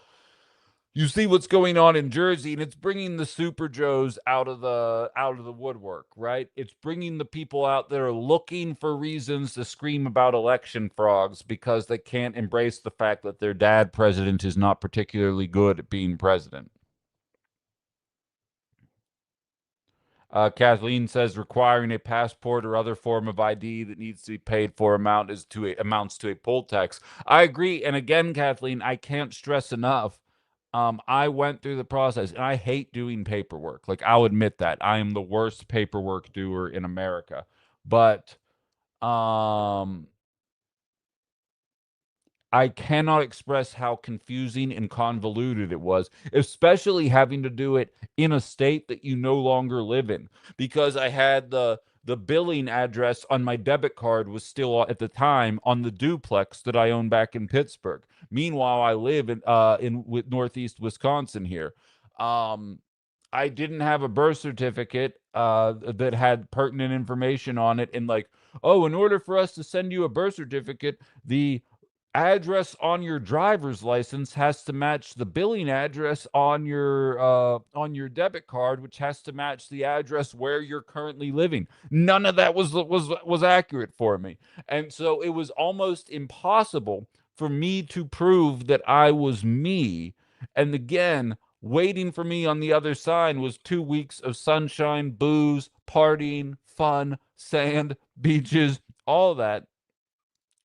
you see what's going on in Jersey, and it's bringing the Super Joes out of the woodwork, right? It's bringing the people out that are looking for reasons to scream about election frogs because they can't embrace the fact that their dad president is not particularly good at being president. Kathleen says requiring a passport or other form of ID that needs to be paid for amounts to a poll tax. I agree, and again, Kathleen, I can't stress enough. I went through the process, and I hate doing paperwork. Like, I'll admit that I am the worst paperwork doer in America. But um, I cannot express how confusing and convoluted it was, especially having to do it in a state that you no longer live in. Because I had the billing address on my debit card was still at the time on the duplex that I own back in Pittsburgh. Meanwhile, I live in with Northeast Wisconsin here. Um, I didn't have a birth certificate that had pertinent information on it, and like, oh, in order for us to send you a birth certificate, the address on your driver's license has to match the billing address on your debit card, which has to match the address where you're currently living. None of that was accurate for me, and so it was almost impossible for me to prove that I was me. And again, waiting for me on the other side was 2 weeks of sunshine, booze, partying, fun, sand, beaches, all that.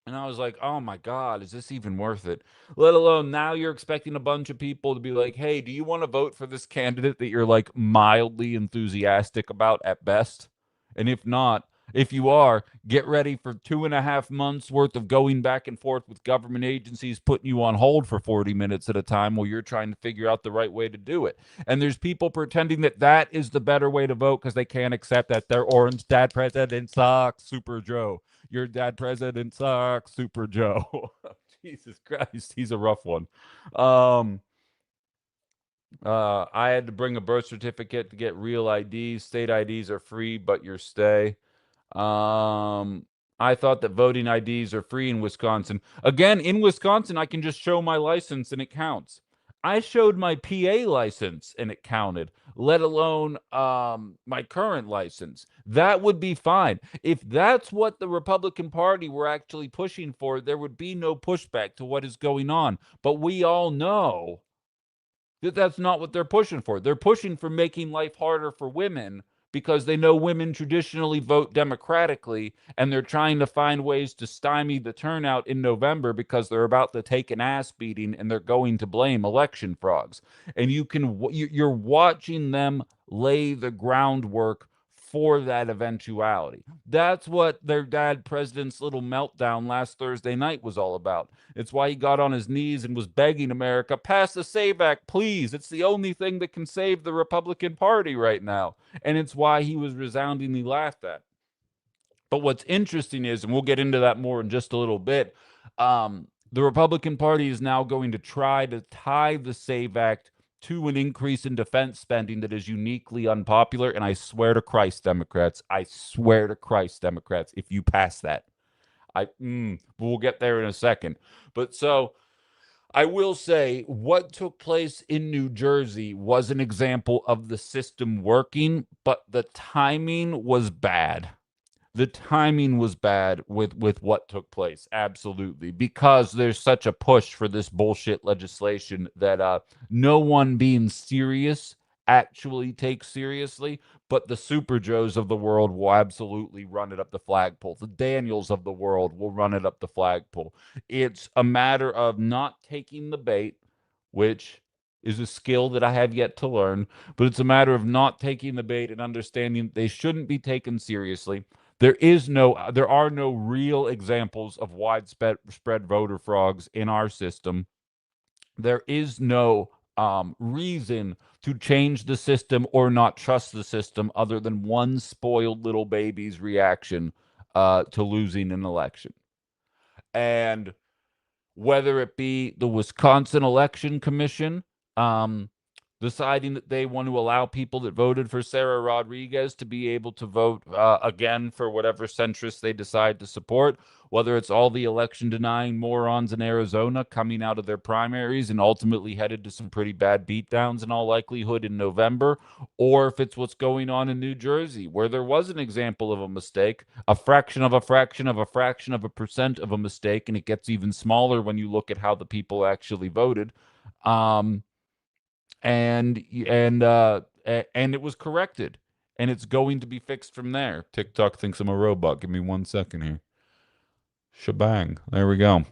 And I was like, oh my God, is this even worth it? Let alone now you're expecting a bunch of people to be like, hey, do you want to vote for this candidate that you're like mildly enthusiastic about at best? And if not, if you are, get ready for 2.5 months worth of going back and forth with government agencies, putting you on hold for 40 minutes at a time while you're trying to figure out the right way to do it. And there's people pretending that that is the better way to vote because they can't accept that their orange dad president sucks, Super Joe. Your dad president sucks, Super Joe. Jesus Christ, he's a rough one. Um, I had to bring a birth certificate to get real IDs. State IDs are free, but your stay. Um, I thought that voting IDs are free in Wisconsin. Again, in Wisconsin, I can just show my license and it counts. I showed my PA license and it counted, let alone my current license. That would be fine. If that's what the Republican Party were actually pushing for, there would be no pushback to what is going on. But we all know that that's not what they're pushing for. They're pushing for making life harder for women because they know women traditionally vote democratically, and they're trying to find ways to stymie the turnout in November because they're about to take an ass beating and they're going to blame election frauds. And you're watching them lay the groundwork for that eventuality. That's what their dad president's little meltdown last Thursday night was all about. It's why he got on his knees and was begging America, pass the SAVE Act, please. It's the only thing that can save the Republican Party right now. And it's why he was resoundingly laughed at. But what's interesting is, and we'll get into that more in just a little bit, the Republican Party is now going to try to tie the SAVE Act to an increase in defense spending that is uniquely unpopular. And I swear to Christ, Democrats, I swear to Christ, Democrats, if you pass that, we'll get there in a second. But so I will say what took place in New Jersey was an example of the system working, but the timing was bad. The timing was bad with what took place, absolutely, because there's such a push for this bullshit legislation that no one being serious actually takes seriously, but the Super Joes of the world will absolutely run it up the flagpole. The Daniels of the world will run it up the flagpole. It's a matter of not taking the bait, which is a skill that I have yet to learn, but it's a matter of not taking the bait and understanding they shouldn't be taken seriously. There are no real examples of widespread voter frogs in our system. There is no reason to change the system or not trust the system other than one spoiled little baby's reaction to losing an election. And whether it be the Wisconsin Election Commission um, deciding that they want to allow people that voted for Sarah Rodriguez to be able to vote again for whatever centrist they decide to support, whether it's all the election denying morons in Arizona coming out of their primaries and ultimately headed to some pretty bad beatdowns in all likelihood in November, or if it's what's going on in New Jersey, where there was an example of a mistake, a fraction of a fraction of a fraction of a percent of a mistake, and it gets even smaller when you look at how the people actually voted. Um, and it was corrected, and it's going to be fixed from there. TikTok thinks I'm a robot. Give me 1 second here. Shebang. There we go.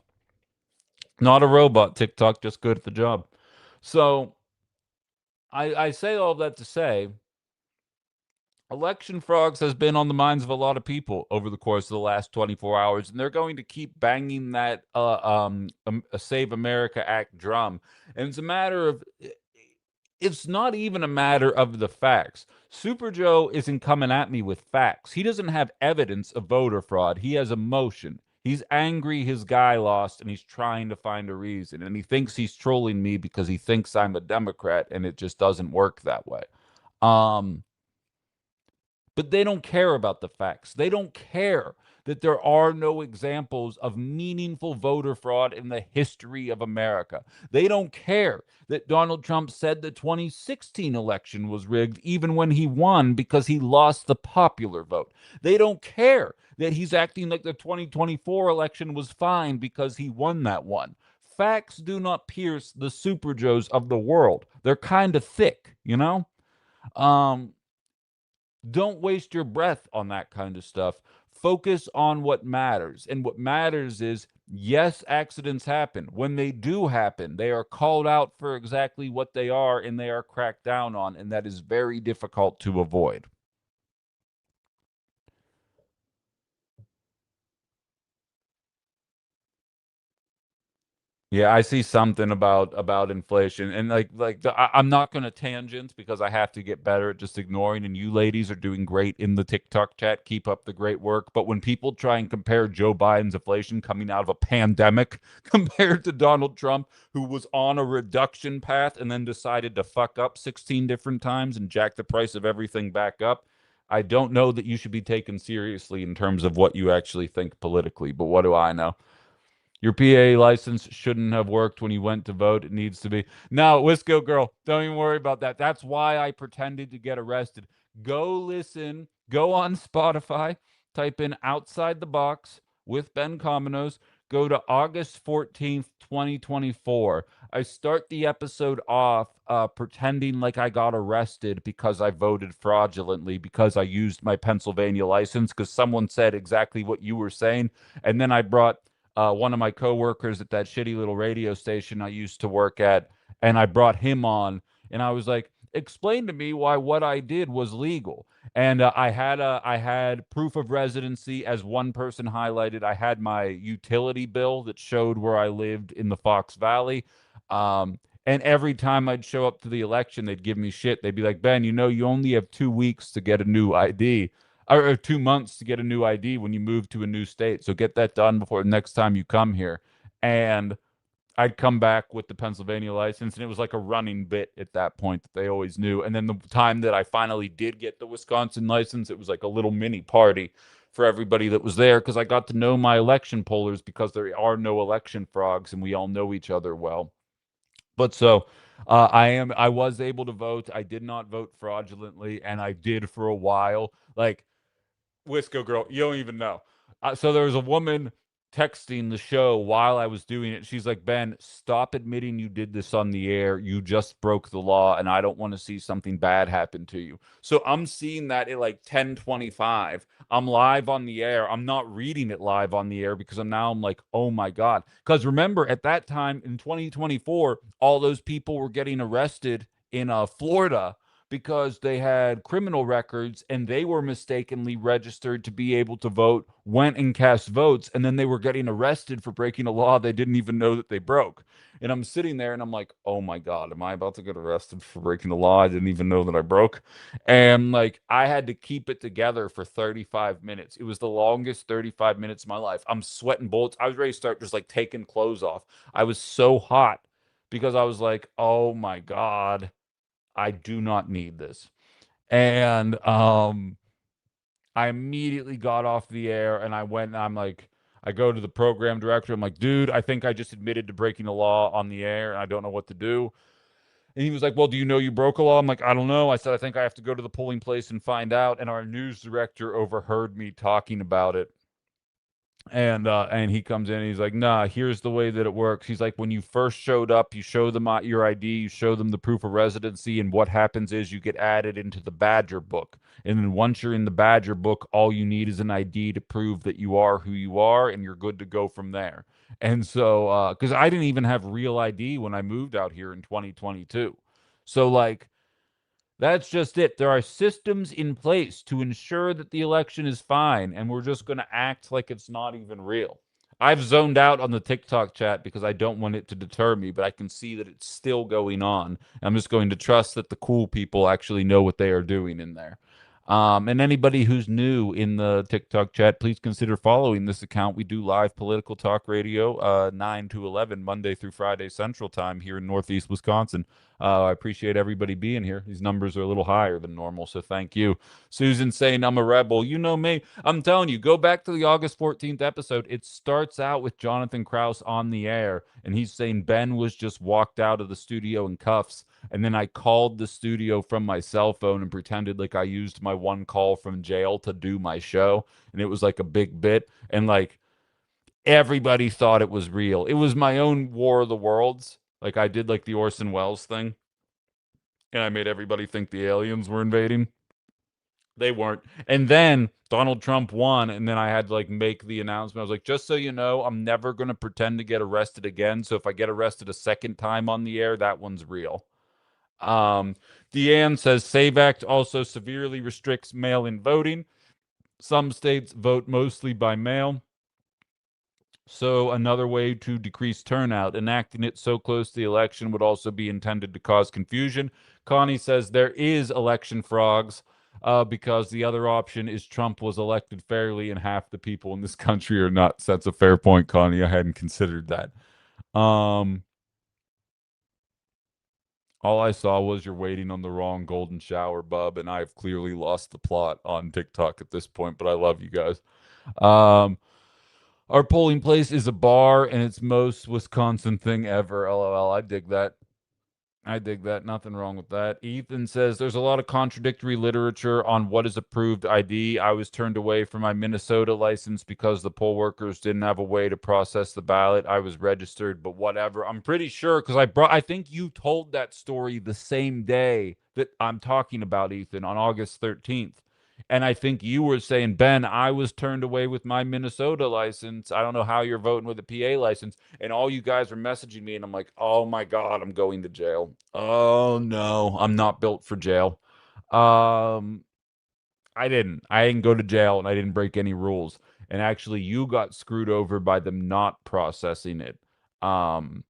Not a robot, TikTok, just good at the job. So I say all that to say election frogs has been on the minds of a lot of people over the course of the last 24 hours, and they're going to keep banging that Save America Act drum. And it's not even a matter of the facts. Super Joe isn't coming at me with facts. He doesn't have evidence of voter fraud. He has emotion. He's angry his guy lost, and he's trying to find a reason. And he thinks he's trolling me because he thinks I'm a Democrat, and it just doesn't work that way. Um, but they don't care about the facts. They don't care that there are no examples of meaningful voter fraud in the history of America. They don't care that Donald Trump said the 2016 election was rigged even when he won because he lost the popular vote. They don't care that he's acting like the 2024 election was fine because he won that one. Facts do not pierce the Super Joes of the world. They're kind of thick, you know? Um, don't waste your breath on that kind of stuff. Focus on what matters. And what matters is yes, accidents happen. When they do happen, they are called out for exactly what they are and they are cracked down on. And that is very difficult to avoid. Yeah, I see something about inflation, and I'm not going to tangent because I have to get better at just ignoring. And you ladies are doing great in the TikTok chat. Keep up the great work. But when people try and compare Joe Biden's inflation coming out of a pandemic compared to Donald Trump, who was on a reduction path and then decided to fuck up 16 different times and jack the price of everything back up, I don't know that you should be taken seriously in terms of what you actually think politically. But what do I know? Your PA license shouldn't have worked when you went to vote. It needs to be. No, Wisco girl, don't even worry about that. That's why I pretended to get arrested. Go listen, go on Spotify, type in Outside the Box with Ben Cominos, go to August 14th, 2024. I start the episode off pretending like I got arrested because I voted fraudulently because I used my Pennsylvania license because someone said exactly what you were saying. And then I brought one of my coworkers at that shitty little radio station I used to work at, and I brought him on, and I was like, "Explain to me why what I did was legal." And I had proof of residency as one person highlighted. I had my utility bill that showed where I lived in the Fox Valley. And every time I'd show up to the election, they'd give me shit. They'd be like, "Ben, you only have 2 weeks to get a new ID." Or 2 months to get a new ID when you move to a new state. So get that done before the next time you come here. And I'd come back with the Pennsylvania license, and it was like a running bit at that point that they always knew. And then the time that I finally did get the Wisconsin license, it was like a little mini party for everybody that was there because I got to know my election pollers because there are no election frogs and we all know each other well. But so I was able to vote. I did not vote fraudulently, and I did for a while. Like Wisco girl, you don't even know. So there was a woman texting the show while I was doing it. She's like, "Ben, stop admitting you did this on the air. You just broke the law, and I don't want to see something bad happen to you." So I'm seeing that at like 10:25. I'm live on the air. I'm not reading it live on the air because I'm like, oh my God. Because remember, at that time in 2024, all those people were getting arrested in Florida because they had criminal records and they were mistakenly registered to be able to vote, went and cast votes, and then they were getting arrested for breaking a law they didn't even know that they broke. And I'm sitting there and I'm like, oh my God, am I about to get arrested for breaking a law I didn't even know that I broke? And like, I had to keep it together for 35 minutes. It was the longest 35 minutes of my life. I'm sweating bullets. I was ready to start just like taking clothes off. I was so hot because I was like, oh my God, I do not need this. And I immediately got off the air and I went and I'm like, I go to the program director. I'm like, dude, I think I just admitted to breaking a law on the air and I don't know what to do. And he was like, well, do you know you broke a law? I'm like, I don't know. I said, I think I have to go to the polling place and find out. And our news director overheard me talking about it. And he comes in and he's like, nah, here's the way that it works. He's like, when you first showed up, you show them your ID, you show them the proof of residency, and what happens is you get added into the Badger book. And then once you're in the Badger book, all you need is an ID to prove that you are who you are, and you're good to go from there. And so, because I didn't even have real ID when I moved out here in 2022. So, like, that's just it. There are systems in place to ensure that the election is fine, and we're just going to act like it's not even real. I've zoned out on the TikTok chat because I don't want it to deter me, but I can see that it's still going on. I'm just going to trust that the cool people actually know what they are doing in there. And anybody who's new in the TikTok chat, please consider following this account. We do live political talk radio, 9 to 11, Monday through Friday Central Time here in Northeast Wisconsin. I appreciate everybody being here. These numbers are a little higher than normal, so thank you. Susan saying I'm a rebel. You know me. I'm telling you, go back to the August 14th episode. It starts out with Jonathan Krause on the air, and he's saying Ben was just walked out of the studio in cuffs. And then I called the studio from my cell phone and pretended like I used my one call from jail to do my show. And it was like a big bit. And like everybody thought it was real. It was my own War of the Worlds. Like I did like the Orson Welles thing. And I made everybody think the aliens were invading. They weren't. And then Donald Trump won, and then I had to like make the announcement. I was like, just so you know, I'm never gonna pretend to get arrested again. So if I get arrested a second time on the air, that one's real. Um, Deanne says Save Act also severely restricts mail-in voting. Some states vote mostly by mail. So another way to decrease turnout, enacting it so close to the election would also be intended to cause confusion. Connie says there is election frogs because the other option is Trump was elected fairly and half the people in this country are not. So that's a fair point, Connie. I hadn't considered that. Um, all I saw was you're waiting on the wrong golden shower, bub, and I've clearly lost the plot on TikTok at this point, but I love you guys. Um, our polling place is a bar, and it's most Wisconsin thing ever. LOL. I dig that. I dig that. Nothing wrong with that. Ethan says there's a lot of contradictory literature on what is approved ID. I was turned away from my Minnesota license because the poll workers didn't have a way to process the ballot. I was registered, but whatever. I'm pretty sure because I think you told that story the same day that I'm talking about, Ethan, on August 13th. And I think you were saying, Ben, I was turned away with my Minnesota license. I don't know how you're voting with a PA license. And all you guys were messaging me, and I'm like, oh my God, I'm going to jail. Oh no, I'm not built for jail. Um, I didn't. I didn't go to jail and I didn't break any rules. And actually, you got screwed over by them not processing it. Um,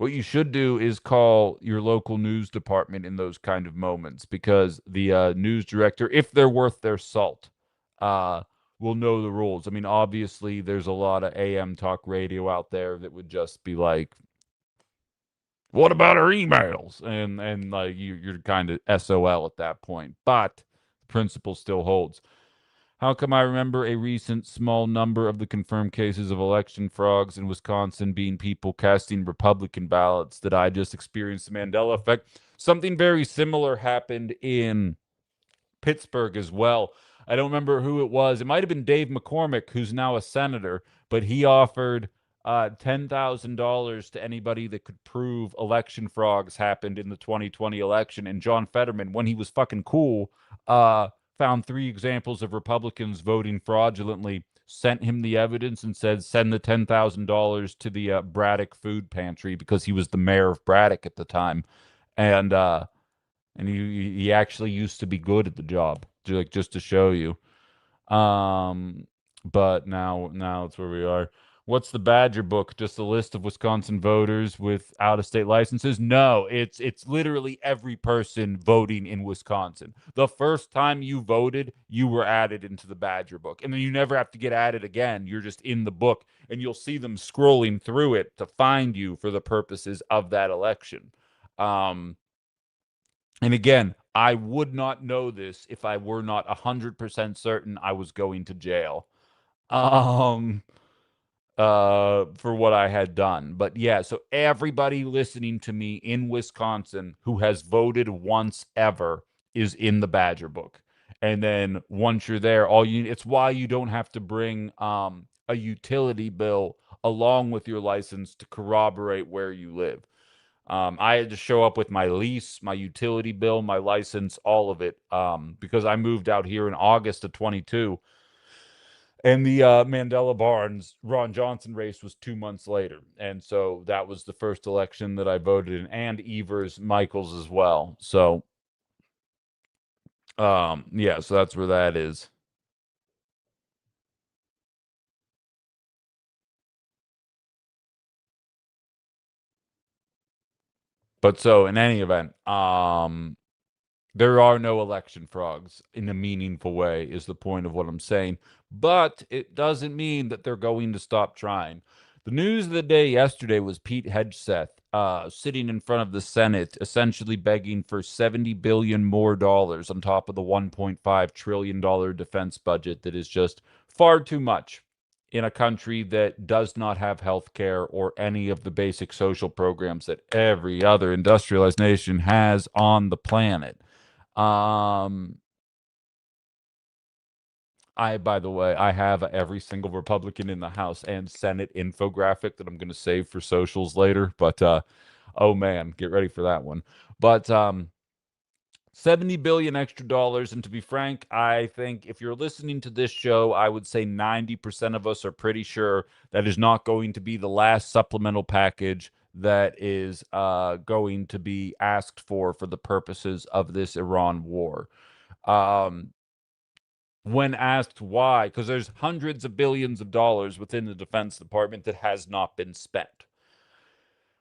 what you should do is call your local news department in those kind of moments because the news director, if they're worth their salt, uh, will know the rules. I mean, obviously, there's a lot of AM talk radio out there that would just be like, "What about our emails?" And like you're kind of SOL at that point. But the principle still holds. How come I remember a recent small number of the confirmed cases of election frogs in Wisconsin being people casting Republican ballots that I just experienced the Mandela effect? Something very similar happened in Pittsburgh as well. I don't remember who it was. It might have been Dave McCormick, who's now a senator, but he offered $10,000 to anybody that could prove election frogs happened in the 2020 election. And John Fetterman, when he was fucking cool, found 3 examples of Republicans voting fraudulently, sent him the evidence, and said, send the $10,000 to the Braddock Food Pantry because he was the mayor of Braddock at the time. And and he actually used to be good at the job, just to show you. Um, but now it's where we are. What's the Badger book? Just a list of Wisconsin voters with out-of-state licenses? No, it's literally every person voting in Wisconsin. The first time you voted, you were added into the Badger book, and then you never have to get added again. You're just in the book, and you'll see them scrolling through it to find you for the purposes of that election. Um, and again, I would not know this if I were not 100% certain I was going to jail. Um for what I had done. But yeah, so everybody listening to me in Wisconsin who has voted once ever is in the Badger book. And then once you're there, it's why you don't have to bring a utility bill along with your license to corroborate where you live. I had to show up with my lease, my utility bill, my license, all of it, because I moved out here in August of 22, and the Mandela Barnes Ron Johnson race was 2 months later, and so that was the first election that I voted in, and Evers Michaels as well. So, yeah, so that's where that is. But so in any event, there are no election frogs in a meaningful way, is the point of what I'm saying. But it doesn't mean that they're going to stop trying. The news of the day yesterday was Pete Hegseth sitting in front of the Senate, essentially begging for 70 billion more dollars on top of the 1.5 trillion dollar defense budget that is just far too much in a country that does not have health care or any of the basic social programs that every other industrialized nation has on the planet. Um, by the way, I have every single Republican in the House and Senate infographic that I'm going to save for socials later. But oh man, get ready for that one. But 70 billion extra dollars, and to be frank, I think if you're listening to this show, I would say 90% of us are pretty sure that is not going to be the last supplemental package that is going to be asked for the purposes of this Iran war. Um, when asked why, because there's hundreds of billions of dollars within the Defense Department that has not been spent.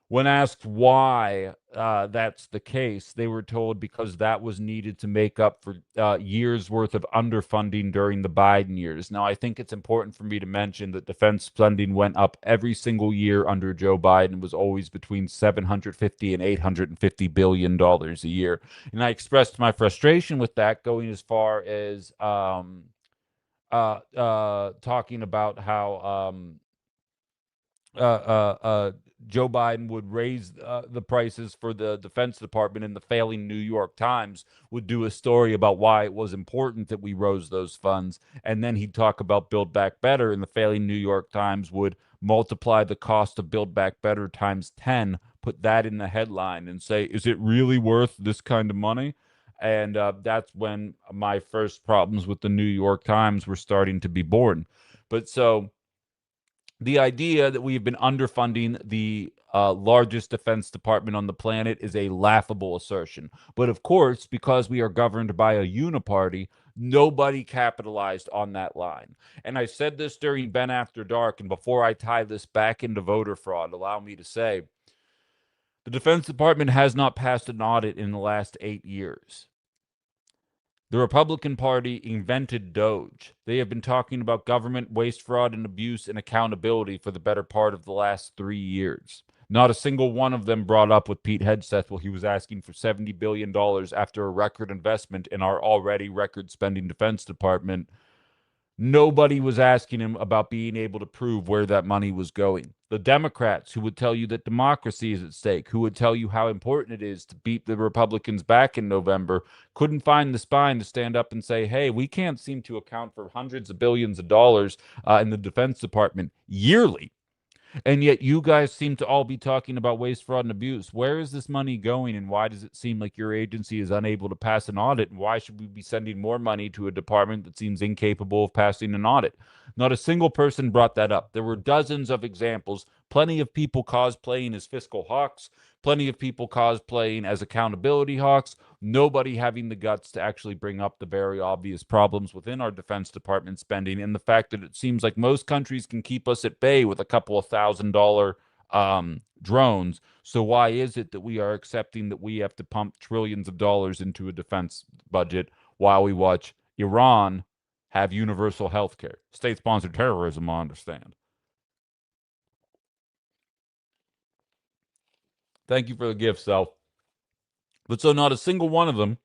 When asked why that's the case, they were told because that was needed to make up for years worth of underfunding during the Biden years. Now, I think it's important for me to mention that defense spending went up every single year under Joe Biden, was always between 750 and 850 billion dollars a year. And I expressed my frustration with that, going as far as talking about how Joe Biden would raise the prices for the Defense Department, and the failing New York Times would do a story about why it was important that we rose those funds. And then he'd talk about Build Back Better, and the failing New York Times would multiply the cost of Build Back Better times 10, put that in the headline, and say, is it really worth this kind of money? And that's when my first problems with the New York Times were starting to be born. But so the idea that we've been underfunding the largest defense department on the planet is a laughable assertion. But of course, because we are governed by a uniparty, nobody capitalized on that line. And I said this during Ben After Dark, and before I tie this back into voter fraud, allow me to say the Defense Department has not passed an audit in the last 8 years. The Republican Party invented Doge. They have been talking about government waste, fraud, and abuse and accountability for the better part of the last 3 years. Not a single one of them brought up with Pete Hegseth while he was asking for $70 billion after a record investment in our already record spending Defense Department. Nobody was asking him about being able to prove where that money was going. The Democrats, who would tell you that democracy is at stake, who would tell you how important it is to beat the Republicans back in November, couldn't find the spine to stand up and say, hey, we can't seem to account for hundreds of billions of dollars in the Defense Department yearly. And yet you guys seem to all be talking about waste, fraud, and abuse. Where is this money going, and why does it seem like your agency is unable to pass an audit? And why should we be sending more money to a department that seems incapable of passing an audit? Not a single person brought that up. There were dozens of examples, Plenty of people cosplaying as fiscal hawks, plenty of people cosplaying as accountability hawks, nobody having the guts to actually bring up the very obvious problems within our Defense Department spending, and the fact that it seems like most countries can keep us at bay with a couple of $1,000 drones. So why is it that we are accepting that we have to pump trillions of dollars into a defense budget while we watch Iran have universal health care? State-sponsored terrorism, I understand. Thank you for the gift, Self. But so not a single one of them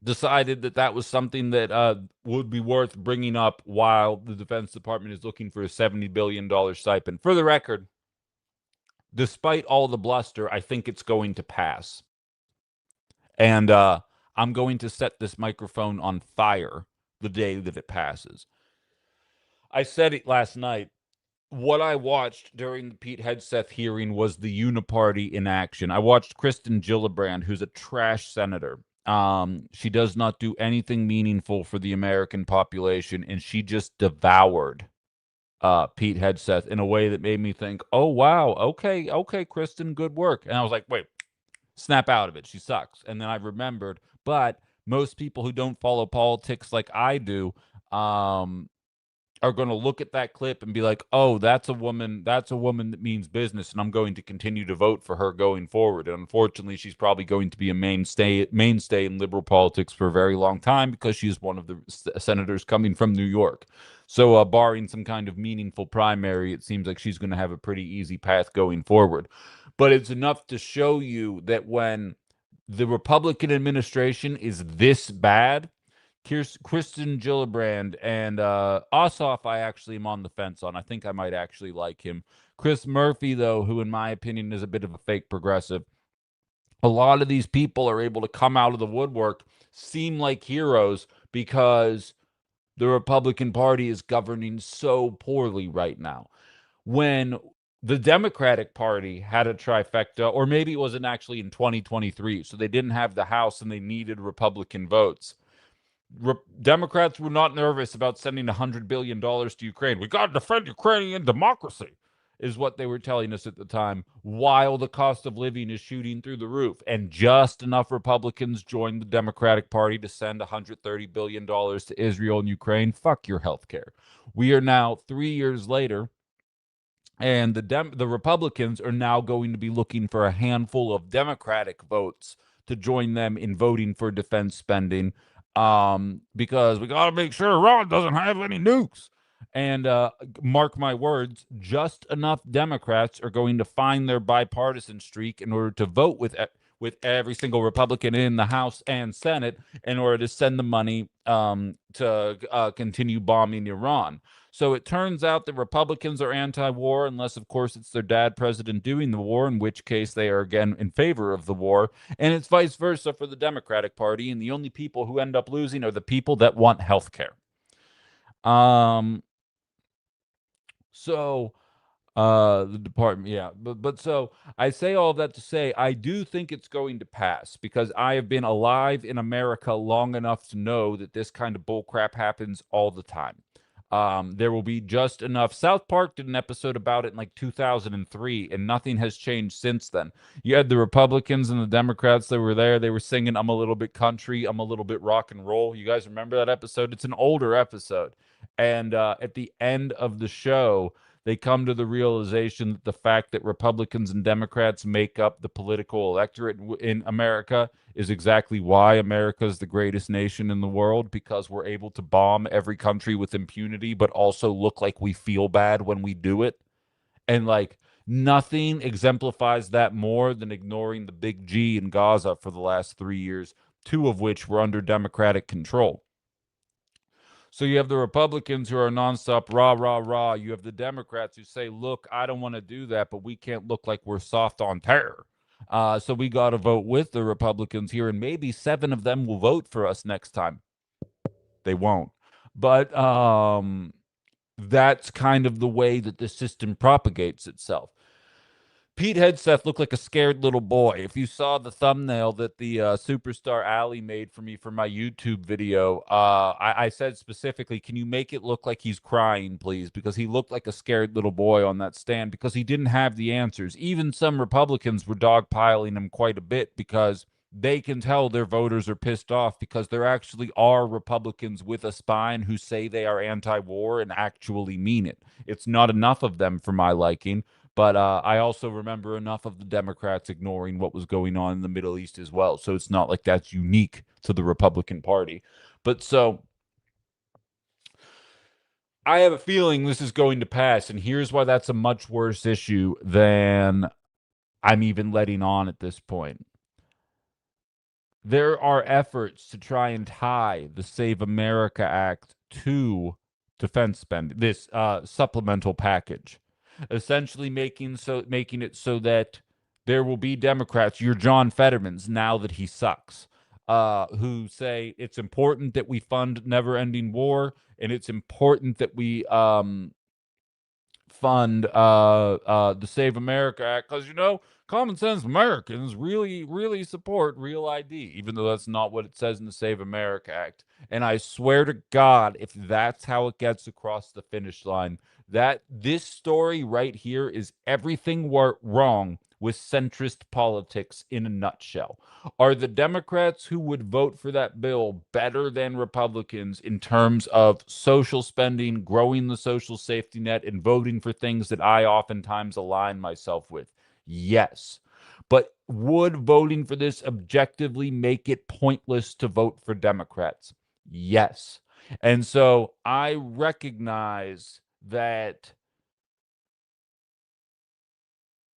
decided that that was something that would be worth bringing up while the Defense Department is looking for a $70 billion stipend. For the record, despite all the bluster, I think it's going to pass. And I'm going to set this microphone on fire the day that it passes. I said it last night. What I watched during the Pete Hegseth hearing was the uniparty in action. I watched Kristen Gillibrand, who's a trash senator. She does not do anything meaningful for the American population, and she just devoured Pete Hegseth in a way that made me think, oh, wow, okay, Kristen, good work. And I was like, wait, snap out of it. She sucks. And then I remembered, but most people who don't follow politics like I do are going to look at that clip and be like, oh, that's a woman that means business, and I'm going to continue to vote for her going forward. And unfortunately, she's probably going to be a mainstay in liberal politics for a very long time because she's one of the senators coming from New York. So barring some kind of meaningful primary, it seems like she's going to have a pretty easy path going forward. But it's enough to show you that when the Republican administration is this bad, Kristen Gillibrand and Ossoff, I actually am on the fence on. I think I might actually like him. Chris Murphy, though, who in my opinion is a bit of a fake progressive, a lot of these people are able to come out of the woodwork, seem like heroes because the Republican Party is governing so poorly right now. When the Democratic Party had a trifecta, or maybe it wasn't actually in 2023, so they didn't have the House and they needed Republican votes. Democrats were not nervous about sending $100 billion to Ukraine. We got to defend Ukrainian democracy, is what they were telling us at the time, while the cost of living is shooting through the roof. And just enough Republicans joined the Democratic Party to send $130 billion to Israel and Ukraine. Fuck your health care. We are now 3 years later, and the Republicans are now going to be looking for a handful of Democratic votes to join them in voting for defense spending, because we got to make sure Iran doesn't have any nukes. And mark my words, just enough Democrats are going to find their bipartisan streak in order to vote with every single Republican in the House and Senate in order to send the money to continue bombing Iran. So it turns out that Republicans are anti-war, unless, of course, it's their dad president doing the war, in which case they are again in favor of the war. And it's vice versa for the Democratic Party. And the only people who end up losing are the people that want health care. So the department, yeah, but so I say all of that to say I do think it's going to pass because I have been alive in America long enough to know that this kind of bullcrap happens all the time. There will be just enough. South Park did an episode about it in like 2003, and nothing has changed since then. You had the Republicans and the Democrats that were there. They were singing, I'm a little bit country, I'm a little bit rock and roll. You guys remember that episode? It's an older episode. And at the end of the show, they come to the realization that the fact that Republicans and Democrats make up the political electorate in America is exactly why America is the greatest nation in the world, because we're able to bomb every country with impunity, but also look like we feel bad when we do it. And like nothing exemplifies that more than ignoring the big G in Gaza for the last 3 years, 2 of which were under Democratic control. So you have the Republicans who are nonstop rah, rah, rah. You have the Democrats who say, look, I don't want to do that, but we can't look like we're soft on terror. So we got to vote with the Republicans here, and maybe 7 of them will vote for us next time. They won't. But that's kind of the way that the system propagates itself. Pete Hegseth looked like a scared little boy. If you saw the thumbnail that the superstar Ali made for me for my YouTube video, I said specifically, can you make it look like he's crying, please? Because he looked like a scared little boy on that stand because he didn't have the answers. Even some Republicans were dogpiling him quite a bit because they can tell their voters are pissed off because there actually are Republicans with a spine who say they are anti-war and actually mean it. It's not enough of them for my liking. But I also remember enough of the Democrats ignoring what was going on in the Middle East as well. So it's not like that's unique to the Republican Party. But so I have a feeling this is going to pass. And here's why that's a much worse issue than I'm even letting on at this point. There are efforts to try and tie the Save America Act to defense spending, this supplemental package, essentially making it so that there will be Democrats, your John Fettermans, now that he sucks, who say it's important that we fund never-ending war, and it's important that we fund the Save America Act because common sense Americans really support real ID, even though that's not what it says in the Save America Act. And I swear to God, if that's how it gets across the finish line, that this story right here is everything wrong with centrist politics in a nutshell. Are the Democrats who would vote for that bill better than Republicans in terms of social spending, growing the social safety net, and voting for things that I oftentimes align myself with? Yes. But would voting for this objectively make it pointless to vote for Democrats? Yes. And so I recognize that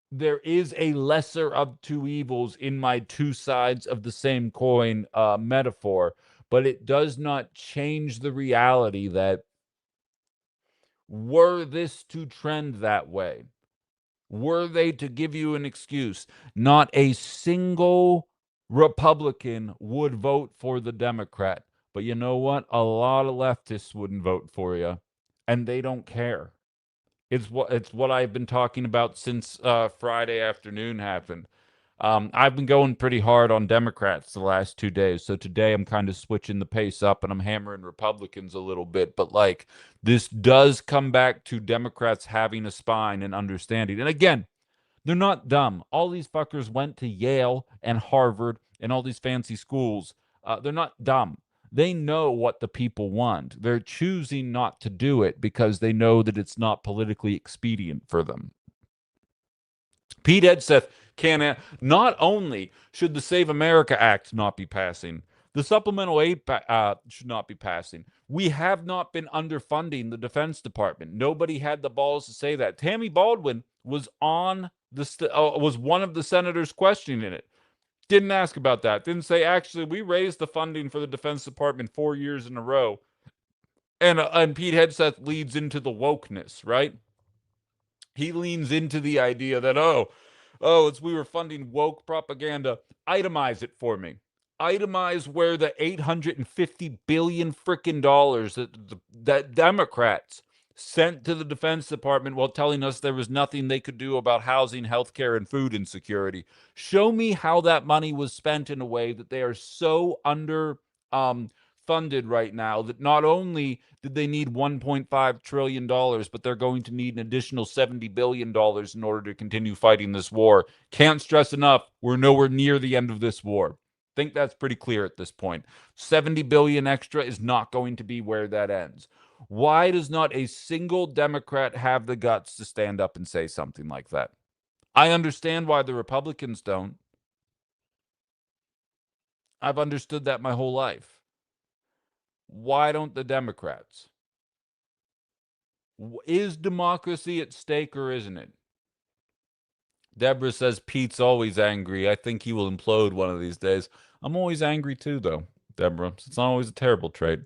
there is a lesser of two evils in my two sides of the same coin metaphor, but it does not change the reality that were this to trend that way, were they to give you an excuse, not a single Republican would vote for the Democrat. But you know what? A lot of leftists wouldn't vote for you, and they don't care. It's what I've been talking about since Friday afternoon happened. I've been going pretty hard on Democrats the last 2 days, so today I'm kind of switching the pace up and I'm hammering Republicans a little bit. But like, this does come back to Democrats having a spine and understanding. And again, they're not dumb. All these fuckers went to Yale and Harvard and all these fancy schools. They're not dumb. They know what the people want. They're choosing not to do it because they know that it's not politically expedient for them. Pete Hegseth can not only should the Save America Act not be passing, the supplemental aid should not be passing. We have not been underfunding the Defense Department. Nobody had the balls to say that. Tammy Baldwin was on was one of the senators questioning it. Didn't ask about that. Didn't say actually we raised the funding for the Defense Department 4 years in a row. And Pete Hegseth leads into the wokeness, right? He leans into the idea that it's we were funding woke propaganda. Itemize it for me. Itemize where the 850 billion freaking dollars that Democrats sent to the Defense Department while telling us there was nothing they could do about housing, healthcare, and food insecurity. Show me how that money was spent in a way that they are so under funded right now that not only did they need $1.5 trillion, but they're going to need an additional $70 billion in order to continue fighting this war. Can't stress enough, we're nowhere near the end of this war. Think that's pretty clear at this point. 70 billion extra is not going to be where that ends. Why does not a single Democrat have the guts to stand up and say something like that? I understand why the Republicans don't. I've understood that my whole life. Why don't the Democrats? Is democracy at stake or isn't it? Deborah says Pete's always angry. I think he will implode one of these days. I'm always angry too, though, Deborah. It's not always a terrible trait.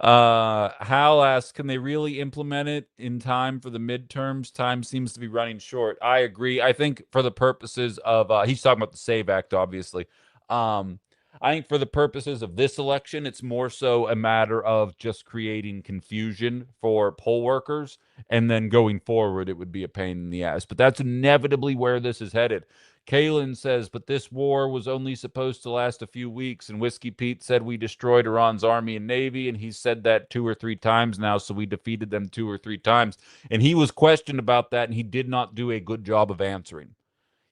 Hal asks, can they really implement it in time for the midterms? Time seems to be running short. I agree. I think for the purposes of, he's talking about the SAVE Act, obviously. Um, I think for the purposes of this election, it's more so a matter of just creating confusion for poll workers. And then going forward, it would be a pain in the ass. But that's inevitably where this is headed. Kalen says, but this war was only supposed to last a few weeks. And Whiskey Pete said we destroyed Iran's army and navy. And he said that 2 or 3 times now. So we defeated them 2 or 3 times. And he was questioned about that. And he did not do a good job of answering.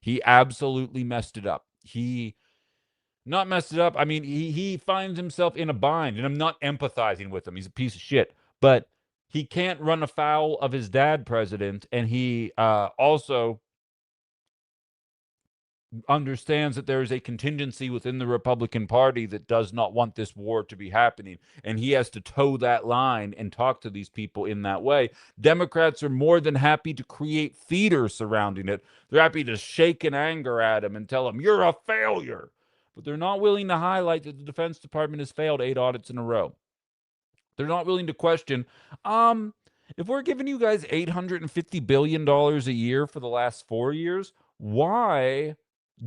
He absolutely messed it up. He not messed it up. I mean, he finds himself in a bind, and I'm not empathizing with him. He's a piece of shit. But he can't run afoul of his dad president, and he also understands that there is a contingency within the Republican Party that does not want this war to be happening. And he has to toe that line and talk to these people in that way. Democrats are more than happy to create theater surrounding it. They're happy to shake in anger at him and tell him, you're a failure. But they're not willing to highlight that the Defense Department has failed 8 audits in a row. They're not willing to question, if we're giving you guys $850 billion a year for the last 4 years, why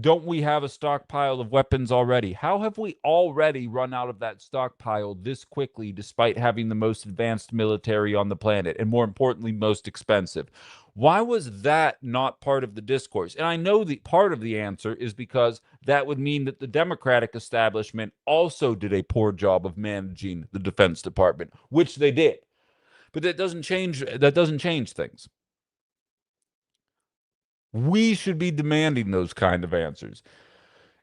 don't we have a stockpile of weapons already? How have we already run out of that stockpile this quickly, despite having the most advanced military on the planet, and more importantly, most expensive? Why was that not part of the discourse? And I know the part of the answer is because that would mean that the Democratic establishment also did a poor job of managing the Defense Department, which they did. But that doesn't change things. We should be demanding those kind of answers.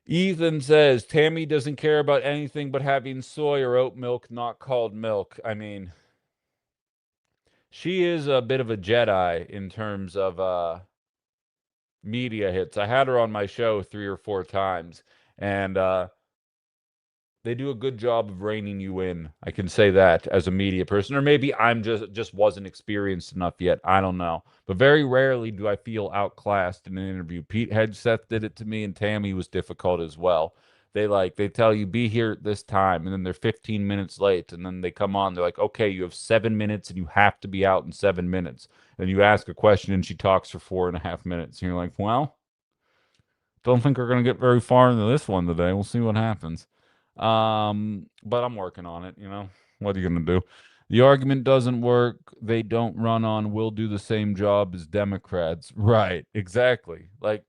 Ethan says Tammy doesn't care about anything but having soy or oat milk, not called milk. I mean, she is a bit of a Jedi in terms of media hits. I had her on my show 3 or 4 times, and they do a good job of reining you in. I can say that as a media person, or maybe I'm just wasn't experienced enough yet. I don't know, but very rarely do I feel outclassed in an interview. Pete Hegseth did it to me, and Tammy was difficult as well. They tell you be here at this time, and then they're 15 minutes late, and then they come on. They're like, okay, you have 7 minutes, and you have to be out in 7 minutes. And you ask a question, and she talks for 4.5 minutes, and you're like, well, don't think we're gonna get very far into this one today. We'll see what happens. But I'm working on it, you know. What are you gonna do? The argument doesn't work. They don't run on we'll do the same job as Democrats. Right, exactly. Like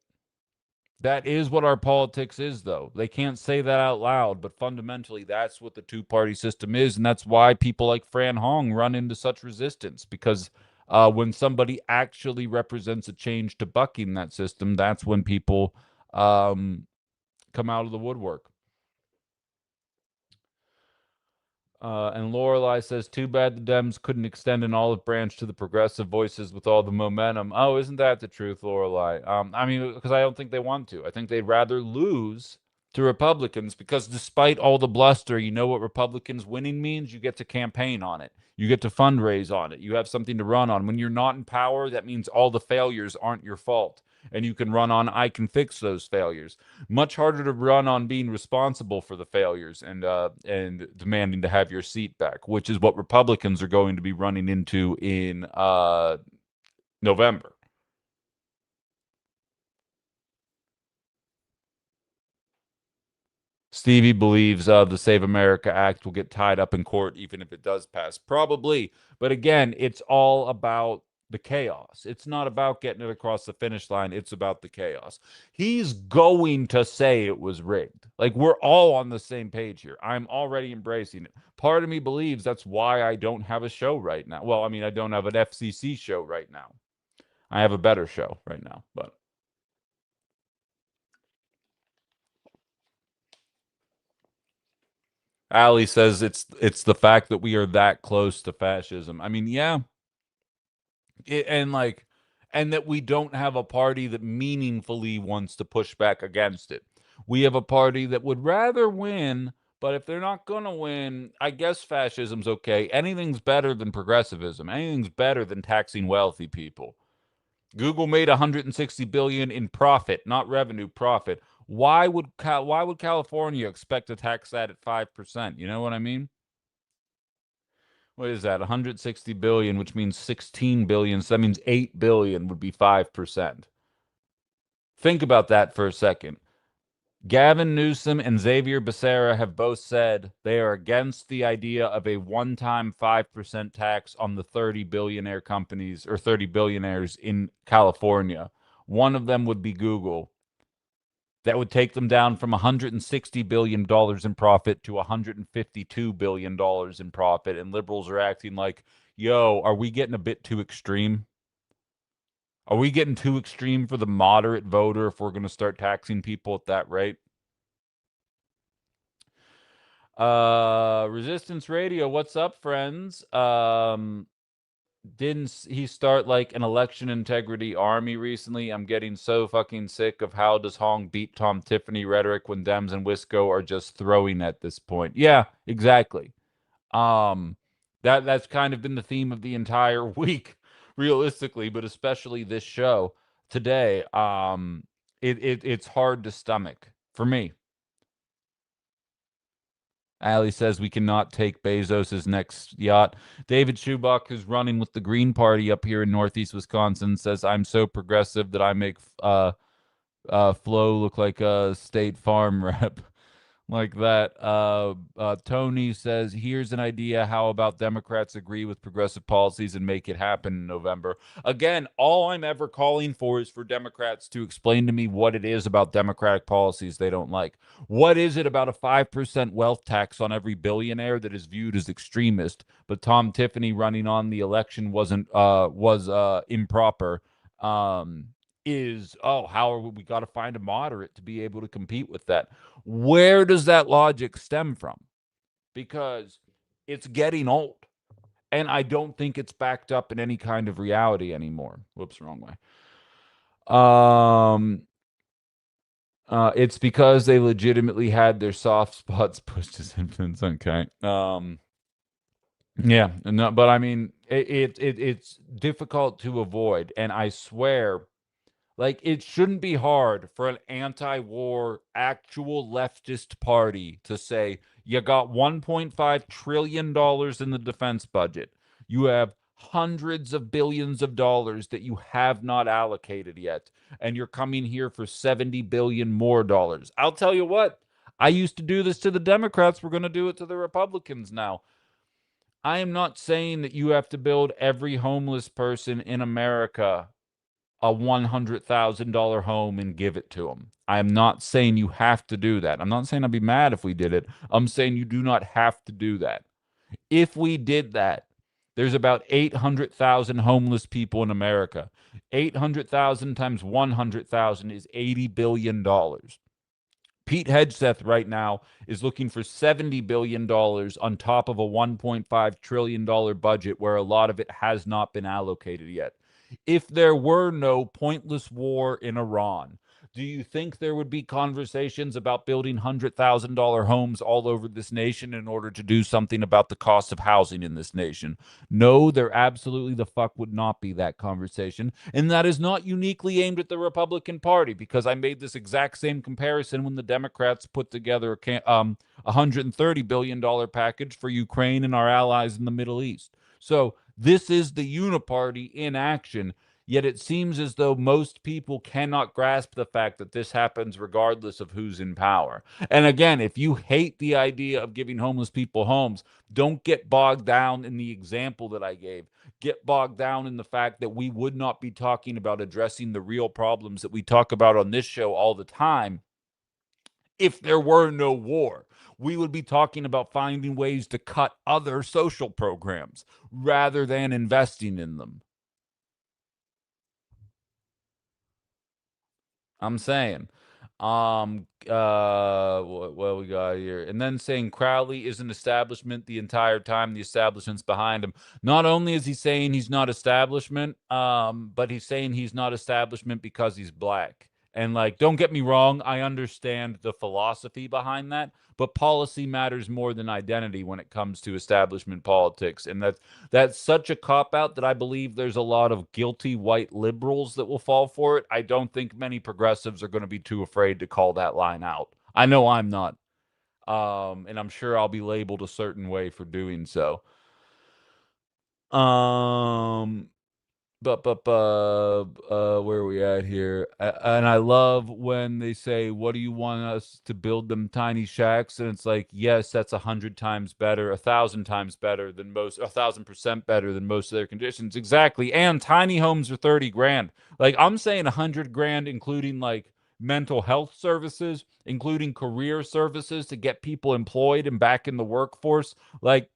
that is what our politics is, though. They can't say that out loud, but fundamentally, that's what the two-party system is, and that's why people like Fran Hong run into such resistance. Because when somebody actually represents a change to bucking that system, that's when people come out of the woodwork. And Lorelai says, too bad the Dems couldn't extend an olive branch to the progressive voices with all the momentum. Oh, isn't that the truth, Lorelai? I mean, because I don't think they want to. I think they'd rather lose to Republicans because despite all the bluster, you know what Republicans winning means? You get to campaign on it. You get to fundraise on it. You have something to run on. When you're not in power, that means all the failures aren't your fault. And you can run on, I can fix those failures. Much harder to run on being responsible for the failures and demanding to have your seat back, which is what Republicans are going to be running into in November. Stevie believes the Save America Act will get tied up in court even if it does pass. Probably. But again, it's all about the chaos. It's not about getting it across the finish line. It's about the chaos. He's going to say it was rigged. Like, we're all on the same page here. I'm already embracing it. Part of me believes that's why I don't have a show right now. Well, I mean, I don't have an FCC show right now. I have a better show right now, but. Ali says it's the fact that we are that close to fascism. I mean, yeah, and like, and that we don't have a party that meaningfully wants to push back against it. We have a party that would rather win, but if they're not going to win, I guess fascism's okay. Anything's better than progressivism. Anything's better than taxing wealthy people. Google made 160 billion in profit, not revenue, profit. Why would California expect to tax that at 5%? You know what I mean? What is that? 160 billion, which means 16 billion. So that means 8 billion would be 5%. Think about that for a second. Gavin Newsom and Xavier Becerra have both said they are against the idea of a one-time 5% tax on the 30 billionaire companies or 30 billionaires in California. One of them would be Google. That would take them down from $160 billion in profit to $152 billion in profit. And liberals are acting like, yo, are we getting a bit too extreme? Are we getting too extreme for the moderate voter if we're going to start taxing people at that rate? Resistance Radio, what's up, friends? Didn't he start like an election integrity army recently? I'm getting so fucking sick of how does Hong beat Tom Tiffany rhetoric when Dems and Wisco are just throwing at this point. Yeah, exactly. Um, that's kind of been the theme of the entire week, realistically, but especially this show today. It's hard to stomach for me. Ali says we cannot take Bezos's next yacht. David Schubach, who's running with the Green Party up here in Northeast Wisconsin, says I'm so progressive that I make Flo look like a State Farm rep. Like that. Tony says, here's an idea. How about Democrats agree with progressive policies and make it happen in November? Again, all I'm ever calling for is for Democrats to explain to me what it is about Democratic policies they don't like. What is it about a 5% wealth tax on every billionaire that is viewed as extremist, but Tom Tiffany running on the election was improper? Is how are we got to find a moderate to be able to compete with that? Where does that logic stem from? Because it's getting old. And I don't think it's backed up in any kind of reality anymore. Whoops, wrong way. It's because they legitimately had their soft spots pushed as infants. Okay. Yeah, no, but I mean, it's difficult to avoid, and I swear, like, it shouldn't be hard for an anti-war, actual leftist party to say, you got $1.5 trillion in the defense budget. You have hundreds of billions of dollars that you have not allocated yet. And you're coming here for 70 billion more dollars. I'll tell you what, I used to do this to the Democrats. We're going to do it to the Republicans now. I am not saying that you have to build every homeless person in America a $100,000 home and give it to them. I am not saying you have to do that. I'm not saying I'd be mad if we did it. I'm saying you do not have to do that. If we did that, there's about 800,000 homeless people in America. 800,000 times 100,000 is $80 billion. Pete Hegseth right now is looking for $70 billion on top of a $1.5 trillion budget where a lot of it has not been allocated yet. If there were no pointless war in Iran, do you think there would be conversations about building $100,000 homes all over this nation in order to do something about the cost of housing in this nation? No, there absolutely the fuck would not be that conversation. And that is not uniquely aimed at the Republican Party, because I made this exact same comparison when the Democrats put together a $130 billion package for Ukraine and our allies in the Middle East. So this is the uniparty in action. Yet it seems as though most people cannot grasp the fact that this happens regardless of who's in power. And again, if you hate the idea of giving homeless people homes, don't get bogged down in the example that I gave. Get bogged down in the fact that we would not be talking about addressing the real problems that we talk about on this show all the time if there were no war. We would be talking about finding ways to cut other social programs rather than investing in them. I'm saying. What we got here? And then saying Crowley is an establishment the entire time, the establishment's behind him. Not only is he saying he's not establishment, but he's saying he's not establishment because he's black. And like, don't get me wrong, I understand the philosophy behind that, but policy matters more than identity when it comes to establishment politics. And that's such a cop out that I believe there's a lot of guilty white liberals that will fall for it. I don't think many progressives are going to be too afraid to call that line out. I know I'm not. And I'm sure I'll be labeled a certain way for doing so. Um Where are we at here? And I love when they say, "What do you want us to build them tiny shacks?" And it's like, yes, that's 100 times better, 1,000 times better than most, 1,000% better than most of their conditions. Exactly. And tiny homes are 30 grand. Like I'm saying, 100 grand, including like mental health services, including career services to get people employed and back in the workforce. Like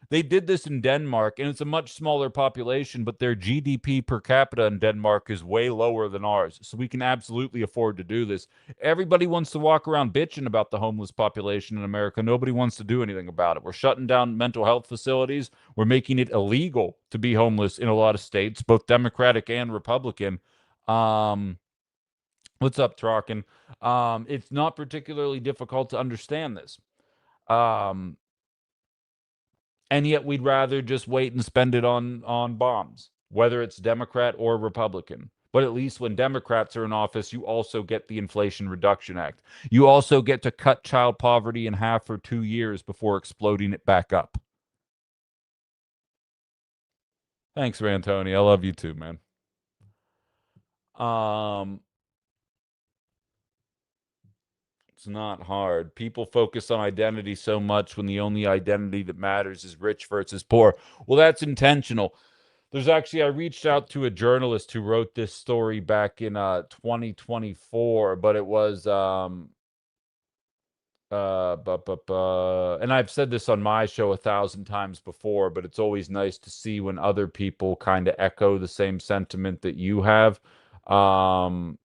they did this in Denmark, and it's a much smaller population, but their GDP per capita in Denmark is way lower than ours. So we can absolutely afford to do this. Everybody wants to walk around bitching about the homeless population in America. Nobody wants to do anything about it. We're shutting down mental health facilities. We're making it illegal to be homeless in a lot of states, both Democratic and Republican. Um, what's up, Trocken? It's not particularly difficult to understand this. Um, and yet we'd rather just wait and spend it on bombs, whether it's Democrat or Republican. But at least when Democrats are in office, you also get the Inflation Reduction Act. You also get to cut child poverty in half for 2 years before exploding it back up. Thanks, Rantoni. I love you too, man. Um, it's not hard. People focus on identity so much when the only identity that matters is rich versus poor. Well, that's intentional. There's actually, I reached out to a journalist who wrote this story back in 2024, but it was and I've said this on my show 1,000 times before, but it's always nice to see when other people kind of echo the same sentiment that you have. Um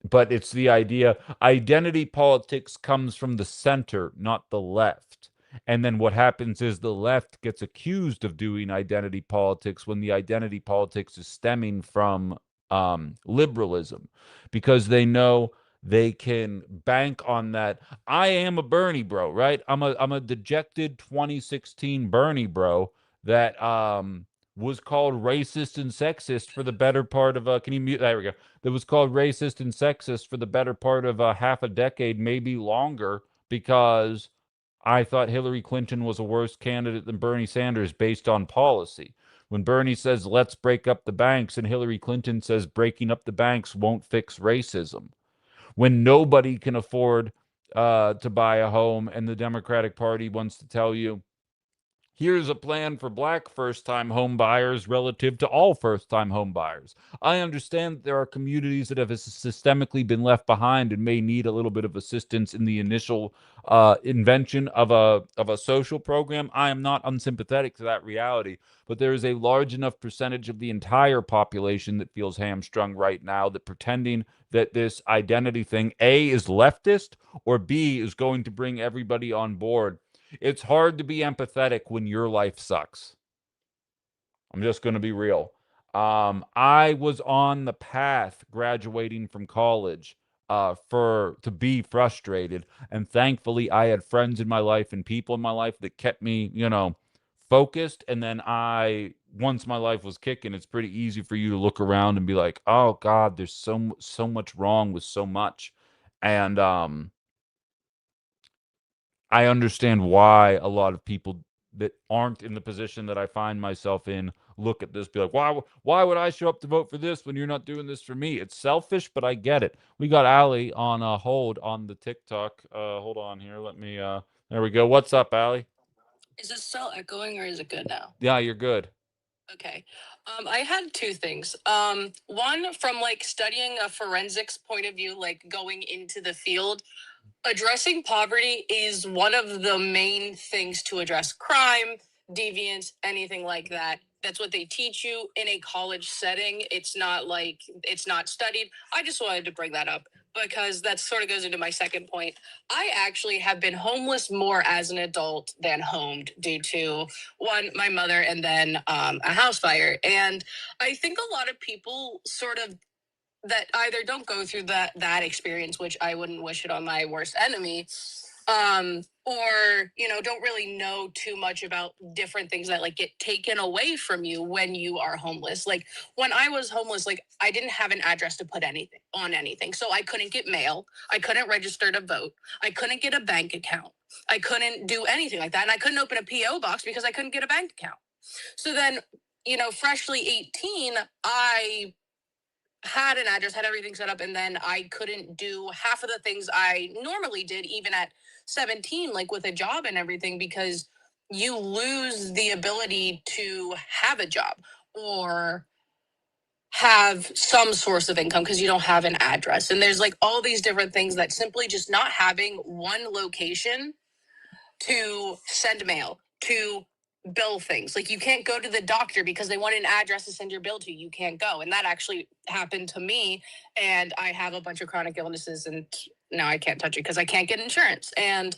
but it's the idea identity politics comes from the center, not the left. And then what happens is the left gets accused of doing identity politics when the identity politics is stemming from liberalism, because they know they can bank on that. I am a Bernie bro, right? I'm a dejected 2016 Bernie bro that was called racist and sexist for the better part of can you mute, there we go, that was called racist and sexist for the better part of half a decade, maybe longer, because I thought Hillary Clinton was a worse candidate than Bernie Sanders based on policy. When Bernie says, let's break up the banks, and Hillary Clinton says, breaking up the banks won't fix racism. When nobody can afford to buy a home, and the Democratic Party wants to tell you, here's a plan for black first-time home buyers relative to all first-time home buyers. I understand that there are communities that have systemically been left behind and may need a little bit of assistance in the initial invention of a social program. I am not unsympathetic to that reality, but there is a large enough percentage of the entire population that feels hamstrung right now, that pretending that this identity thing, A, is leftist, or B, is going to bring everybody on board. It's hard to be empathetic when your life sucks. I'm just going to be real. I was on the path graduating from college for to be frustrated, and thankfully I had friends in my life and people in my life that kept me, focused. And then once my life was kicking, it's pretty easy for you to look around and be like, "Oh God, there's so much wrong with so much," and I understand why a lot of people that aren't in the position that I find myself in look at this, be like, why would I show up to vote for this when you're not doing this for me? It's selfish, but I get it. We got Ali on hold on the TikTok. Hold on here. Let me there we go. What's up, Ali? Is it still echoing or is it good now? Yeah, you're good. Okay. I had two things. One from like studying a forensics point of view, like going into the field, addressing poverty is one of the main things to address crime, deviance, anything like that. That's what they teach you in a college setting. It's not like it's not studied. I just wanted to bring that up because that sort of goes into my second point. I actually have been homeless more as an adult than homed due to one, my mother, and then a house fire. And I think a lot of people sort of that either don't go through that experience, which I wouldn't wish it on my worst enemy, or don't really know too much about different things that like get taken away from you when you are homeless. Like when I was homeless, like I didn't have an address to put anything on anything, so I couldn't get mail, I couldn't register to vote, I couldn't get a bank account, I couldn't do anything like that, and I couldn't open a PO box because I couldn't get a bank account. So then, freshly 18, I had an address, had everything set up, and then I couldn't do half of the things I normally did, even at 17, like with a job and everything, because you lose the ability to have a job or have some source of income because you don't have an address. And there's like all these different things that simply just not having one location to send mail, to bill things. Like you can't go to the doctor because they want an address to send your bill to. You can't go. And that actually happened to me. And I have a bunch of chronic illnesses and now I can't touch it because I can't get insurance. And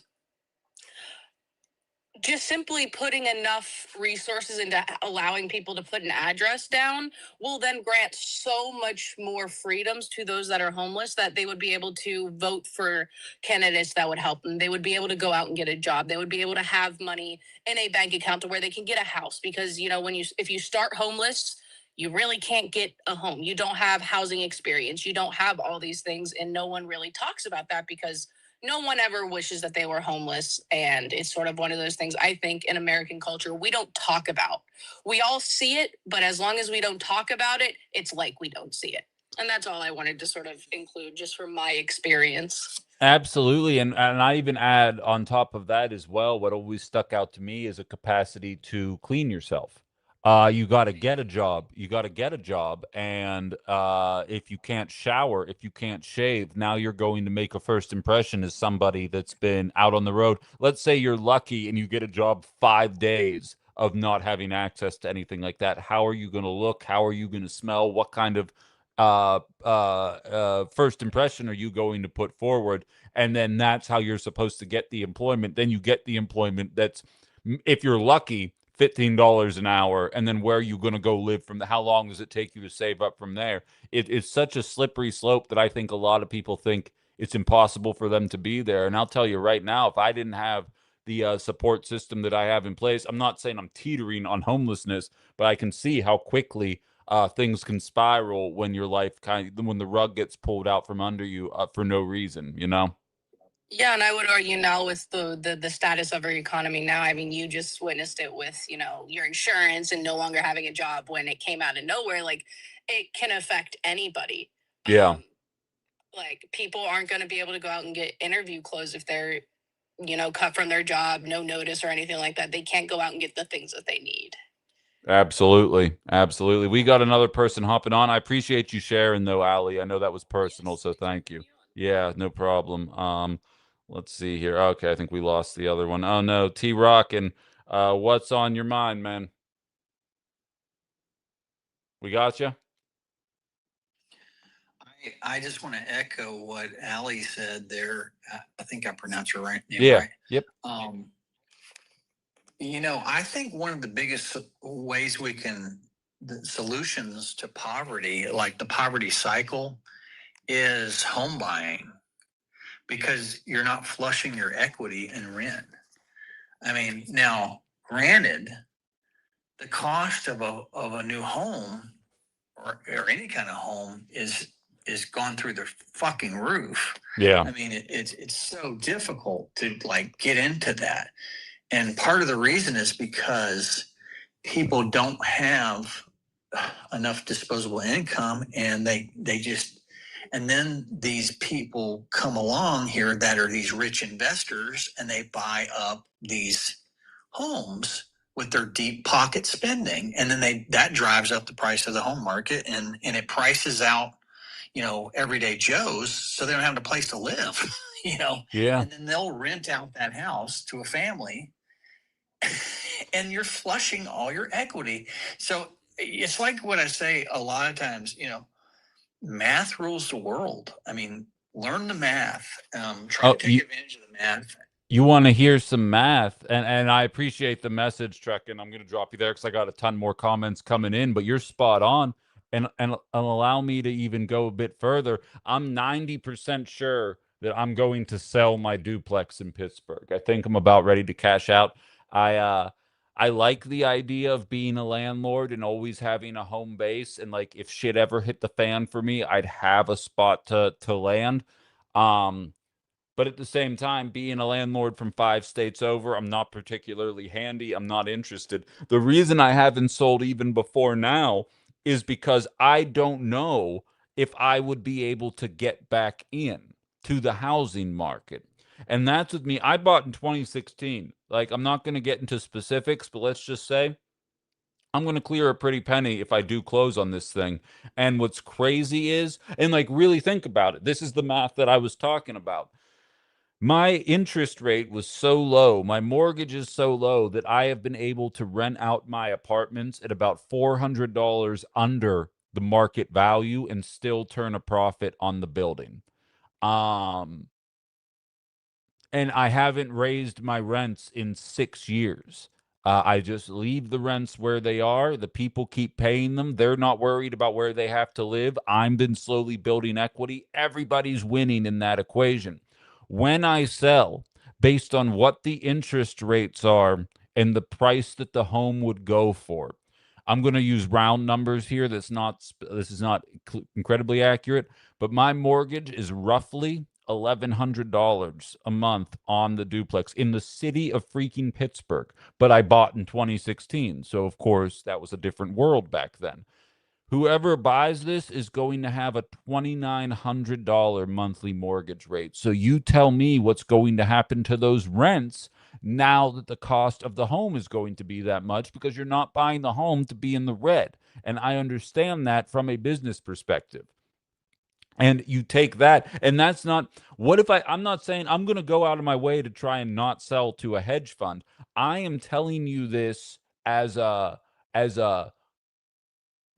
just simply putting enough resources into allowing people to put an address down will then grant so much more freedoms to those that are homeless that they would be able to vote for candidates that would help them. They would be able to go out and get a job. They would be able to have money in a bank account to where they can get a house because if you start homeless, you really can't get a home. You don't have housing experience. You don't have all these things and no one really talks about that because no one ever wishes that they were homeless. And it's sort of one of those things I think in American culture we don't talk about. We all see it, but as long as we don't talk about it, it's like we don't see it. And that's all I wanted to sort of include just from my experience. Absolutely. And I even add on top of that as well, what always stuck out to me is a capacity to clean yourself. You got to get a job. You got to get a job. And if you can't shower, if you can't shave, now you're going to make a first impression as somebody that's been out on the road. Let's say you're lucky and you get a job 5 days of not having access to anything like that. How are you going to look? How are you going to smell? What kind of first impression are you going to put forward? And then that's how you're supposed to get the employment. Then you get the employment that's, if you're lucky, $15 an hour. And then where are you going to go live from? How long does it take you to save up from there? It's such a slippery slope that I think a lot of people think it's impossible for them to be there. And I'll tell you right now, if I didn't have the support system that I have in place, I'm not saying I'm teetering on homelessness, but I can see how quickly things can spiral when your life when the rug gets pulled out from under you for no reason, you know? Yeah, and I would argue now with the status of our economy now. I mean, you just witnessed it with your insurance and no longer having a job when it came out of nowhere. Like it can affect anybody. Yeah, Like people aren't going to be able to go out and get interview clothes if they're cut from their job, no notice or anything like that. They can't go out and get the things that they need. absolutely. Absolutely. We got another person hopping on. I appreciate you sharing though, Ali. I know that was personal, Yes, so thanks for thank having you. me on. Yeah, no problem. Let's see here. Okay, I think we lost the other one. Oh no, T Rock, and what's on your mind, man? We got you. I just want to echo what Ali said there. I think I pronounced her name Yeah. right. Yep. Um, I think one of the biggest ways we can, the solutions to poverty, like the poverty cycle, is home buying because you're not flushing your equity in rent. I mean, now, granted, the cost of a new home or any kind of home is gone through the fucking roof. Yeah. I mean, it's so difficult to like get into that, and part of the reason is because people don't have enough disposable income, and they just, and then these people come along here that are these rich investors, and they buy up these homes with their deep pocket spending, and then that drives up the price of the home market, and it prices out everyday Joes, so they don't have a place to live. Yeah. And then they'll rent out that house to a family, and you're flushing all your equity. So it's like what I say a lot of times, math rules the world. I mean, learn the math, try Oh, to take advantage of the math. you want to hear some math, and I appreciate the message, Trek, and I'm going to drop you there because I got a ton more comments coming in, but you're spot on. And allow me to even go a bit further. I'm 90% sure that I'm going to sell my duplex in Pittsburgh. I think I'm about ready to cash out. I like the idea of being a landlord and always having a home base, and like if shit ever hit the fan for me, I'd have a spot to land. Um But at the same time, being a landlord from 5 states over, I'm not particularly handy. I'm not interested. The reason I haven't sold even before now is because I don't know if I would be able to get back in to the housing market. And that's with me. I bought in 2016. Like, I'm not going to get into specifics, but let's just say I'm going to clear a pretty penny if I do close on this thing. And what's crazy is, and like really think about it, this is the math that I was talking about. My interest rate was so low, my mortgage is so low that I have been able to rent out my apartments at about $400 under the market value and still turn a profit on the building. Um, and I haven't raised my rents in 6 years. I just leave the rents where they are. The people keep paying them. They're not worried about where they have to live. I've been slowly building equity. Everybody's winning in that equation. When I sell, based on what the interest rates are and the price that the home would go for, I'm going to use round numbers here. This is not incredibly accurate, but my mortgage is roughly $1,100 a month on the duplex in the city of freaking Pittsburgh. But I bought in 2016. So, of course, that was a different world back then. Whoever buys this is going to have a $2,900 monthly mortgage rate. So you tell me what's going to happen to those rents now that the cost of the home is going to be that much, because you're not buying the home to be in the red. And I understand that from a business perspective. And you take that, and that's not, what if I'm not saying I'm going to go out of my way to try and not sell to a hedge fund. I am telling you this as a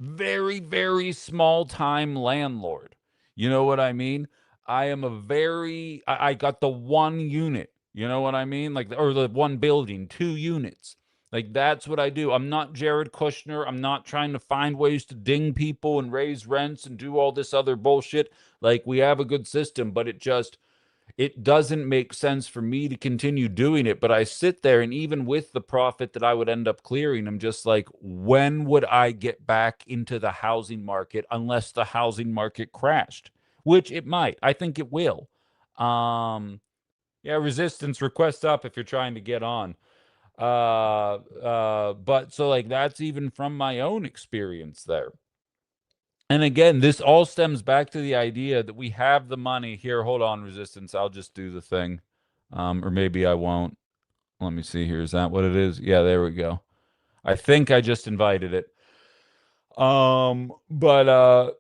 very, very small time landlord. You know what I mean? I am I got the one unit. You know what I mean? Like, or the one building, 2 units. Like, that's what I do. I'm not Jared Kushner. I'm not trying to find ways to ding people and raise rents and do all this other bullshit. Like, we have a good system, but it doesn't make sense for me to continue doing it. But I sit there, and even with the profit that I would end up clearing, I'm just like, when would I get back into the housing market unless the housing market crashed? Which it might. I think it will. Um, yeah, resistance request up if you're trying to get on. But so like that's even from my own experience there. And again, this all stems back to the idea that we have the money here. Hold on, resistance. I'll just do the thing. Or maybe I won't. Let me see here. Is that what it is? Yeah, there we go. I think I just invited it. But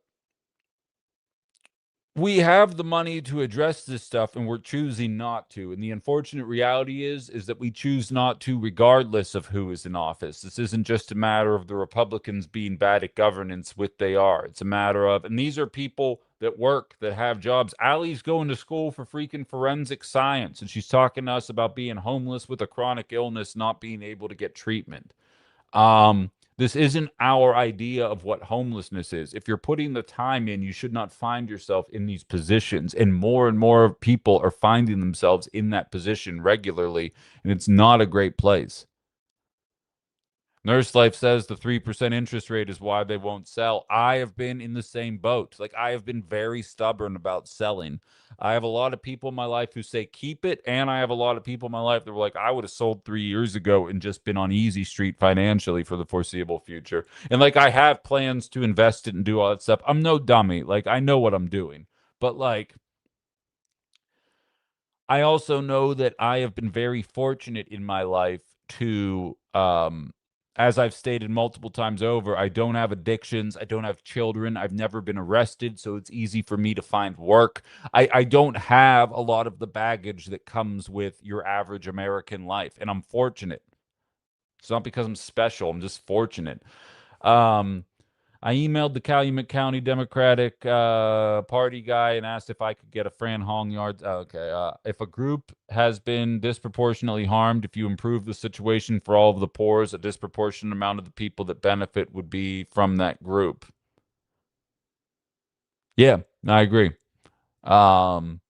we have the money to address this stuff, and we're choosing not to. And the unfortunate reality is that we choose not to regardless of who is in office. This isn't just a matter of the Republicans being bad at governance, which they are. It's a matter of, and these are people that work, that have jobs. Allie's going to school for freaking forensic science, and she's talking to us about being homeless with a chronic illness, not being able to get treatment. This isn't our idea of what homelessness is. If you're putting the time in, you should not find yourself in these positions. And more people are finding themselves in that position regularly, and it's not a great place. Nurse Life says the 3% interest rate is why they won't sell. I have been in the same boat. Like, I have been very stubborn about selling. I have a lot of people in my life who say keep it, and I have a lot of people in my life that were like, I would have sold 3 years ago and just been on easy street financially for the foreseeable future. And like, I have plans to invest it and do all that stuff. I'm no dummy. Like, I know what I'm doing. But like, I also know that I have been very fortunate in my life to, as I've stated multiple times over, I don't have addictions. I don't have children. I've never been arrested, so it's easy for me to find work. I don't have a lot of the baggage that comes with your average American life, and I'm fortunate. It's not because I'm special. I'm just fortunate. Um, I emailed the Calumet County Democratic Party guy and asked if I could get a Fran Hong yard. Okay. If a group has been disproportionately harmed, if you improve the situation for all of the poor, a disproportionate amount of the people that benefit would be from that group. Yeah, I agree. Um,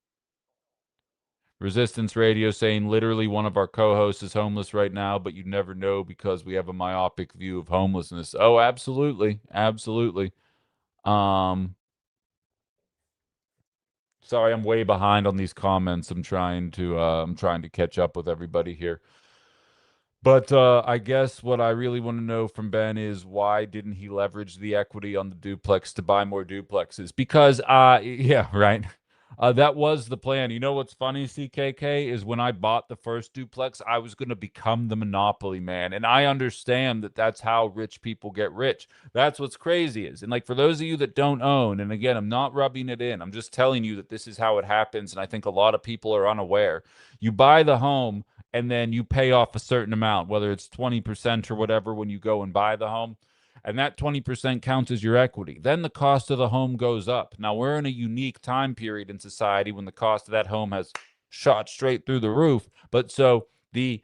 Resistance Radio saying literally one of our co-hosts is homeless right now, but you never know because we have a myopic view of homelessness. Oh, absolutely. Absolutely. Um, Sorry, I'm way behind on these comments. I'm trying to catch up with everybody here. But I guess what I really want to know from Ben is why didn't he leverage the equity on the duplex to buy more duplexes? Because, yeah, right. That was the plan. You know what's funny, CKK, is when I bought the first duplex, I was going to become the monopoly man. And I understand that that's how rich people get rich. That's what's crazy is. And like for those of you that don't own, and again, I'm not rubbing it in, I'm just telling you that this is how it happens. And I think a lot of people are unaware. You buy the home and then you pay off a certain amount, whether it's 20% or whatever when you go and buy the home. And that 20% counts as your equity. Then the cost of the home goes up. Now, we're in a unique time period in society when the cost of that home has shot straight through the roof. But so the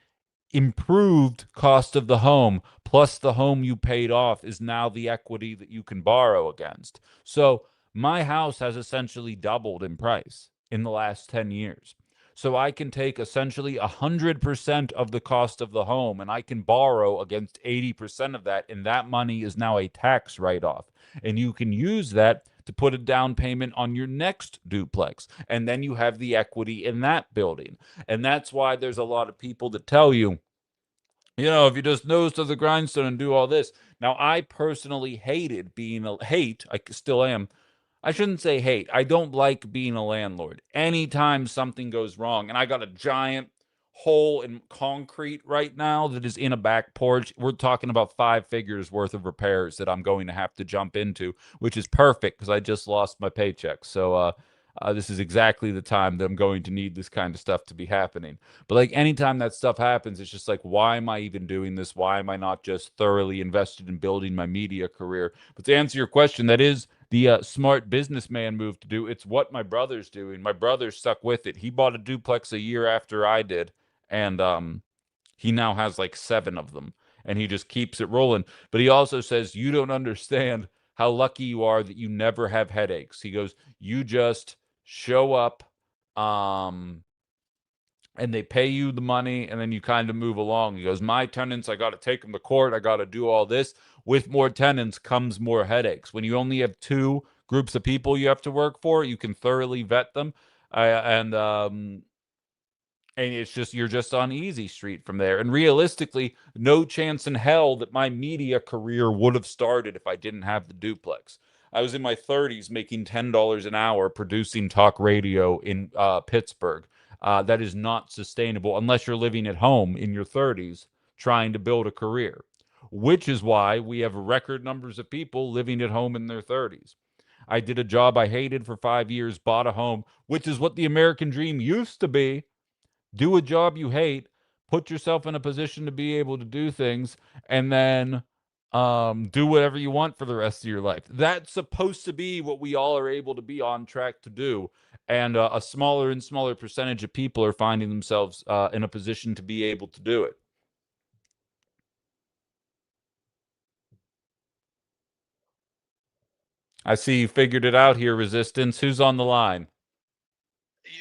improved cost of the home plus the home you paid off is now the equity that you can borrow against. So my house has essentially doubled in price in the last 10 years. So I can take essentially 100% of the cost of the home and I can borrow against 80% of that. And that money is now a tax write off. And you can use that to put a down payment on your next duplex. And then you have the equity in that building. And that's why there's a lot of people that tell you, if you just nose to the grindstone and do all this. Now, I personally hated being I still am. I shouldn't say hate. I don't like being a landlord. Anytime something goes wrong, and I got a giant hole in concrete right now that is in a back porch, we're talking about 5 figures worth of repairs that I'm going to have to jump into, which is perfect because I just lost my paycheck. So, this is exactly the time that I'm going to need this kind of stuff to be happening. But like anytime that stuff happens, it's just like, why am I even doing this? Why am I not just thoroughly invested in building my media career? But to answer your question, that is the smart businessman move to do. It's what my brother's doing. My brother stuck with it. He bought a duplex a year after I did, and he now has like 7 of them, and he just keeps it rolling. But he also says, you don't understand how lucky you are that you never have headaches. He goes, you just show up, um, and they pay you the money, and then you kind of move along. He goes, my tenants, I got to take them to court. I got to do all this. With more tenants comes more headaches. When you only have 2 groups of people you have to work for, you can thoroughly vet them. And it's just you're just on easy street from there. And realistically, no chance in hell that my media career would have started if I didn't have the duplex. I was in my 30s making $10 an hour producing talk radio in Pittsburgh. That is not sustainable unless you're living at home in your 30s trying to build a career, which is why we have record numbers of people living at home in their 30s. I did a job I hated for 5 years, bought a home, which is what the American dream used to be. Do a job you hate, put yourself in a position to be able to do things, and then do whatever you want for the rest of your life. That's supposed to be what we all are able to be on track to do. And a smaller and smaller percentage of people are finding themselves in a position to be able to do it. I see you figured it out here, Resistance. Who's on the line? Yo,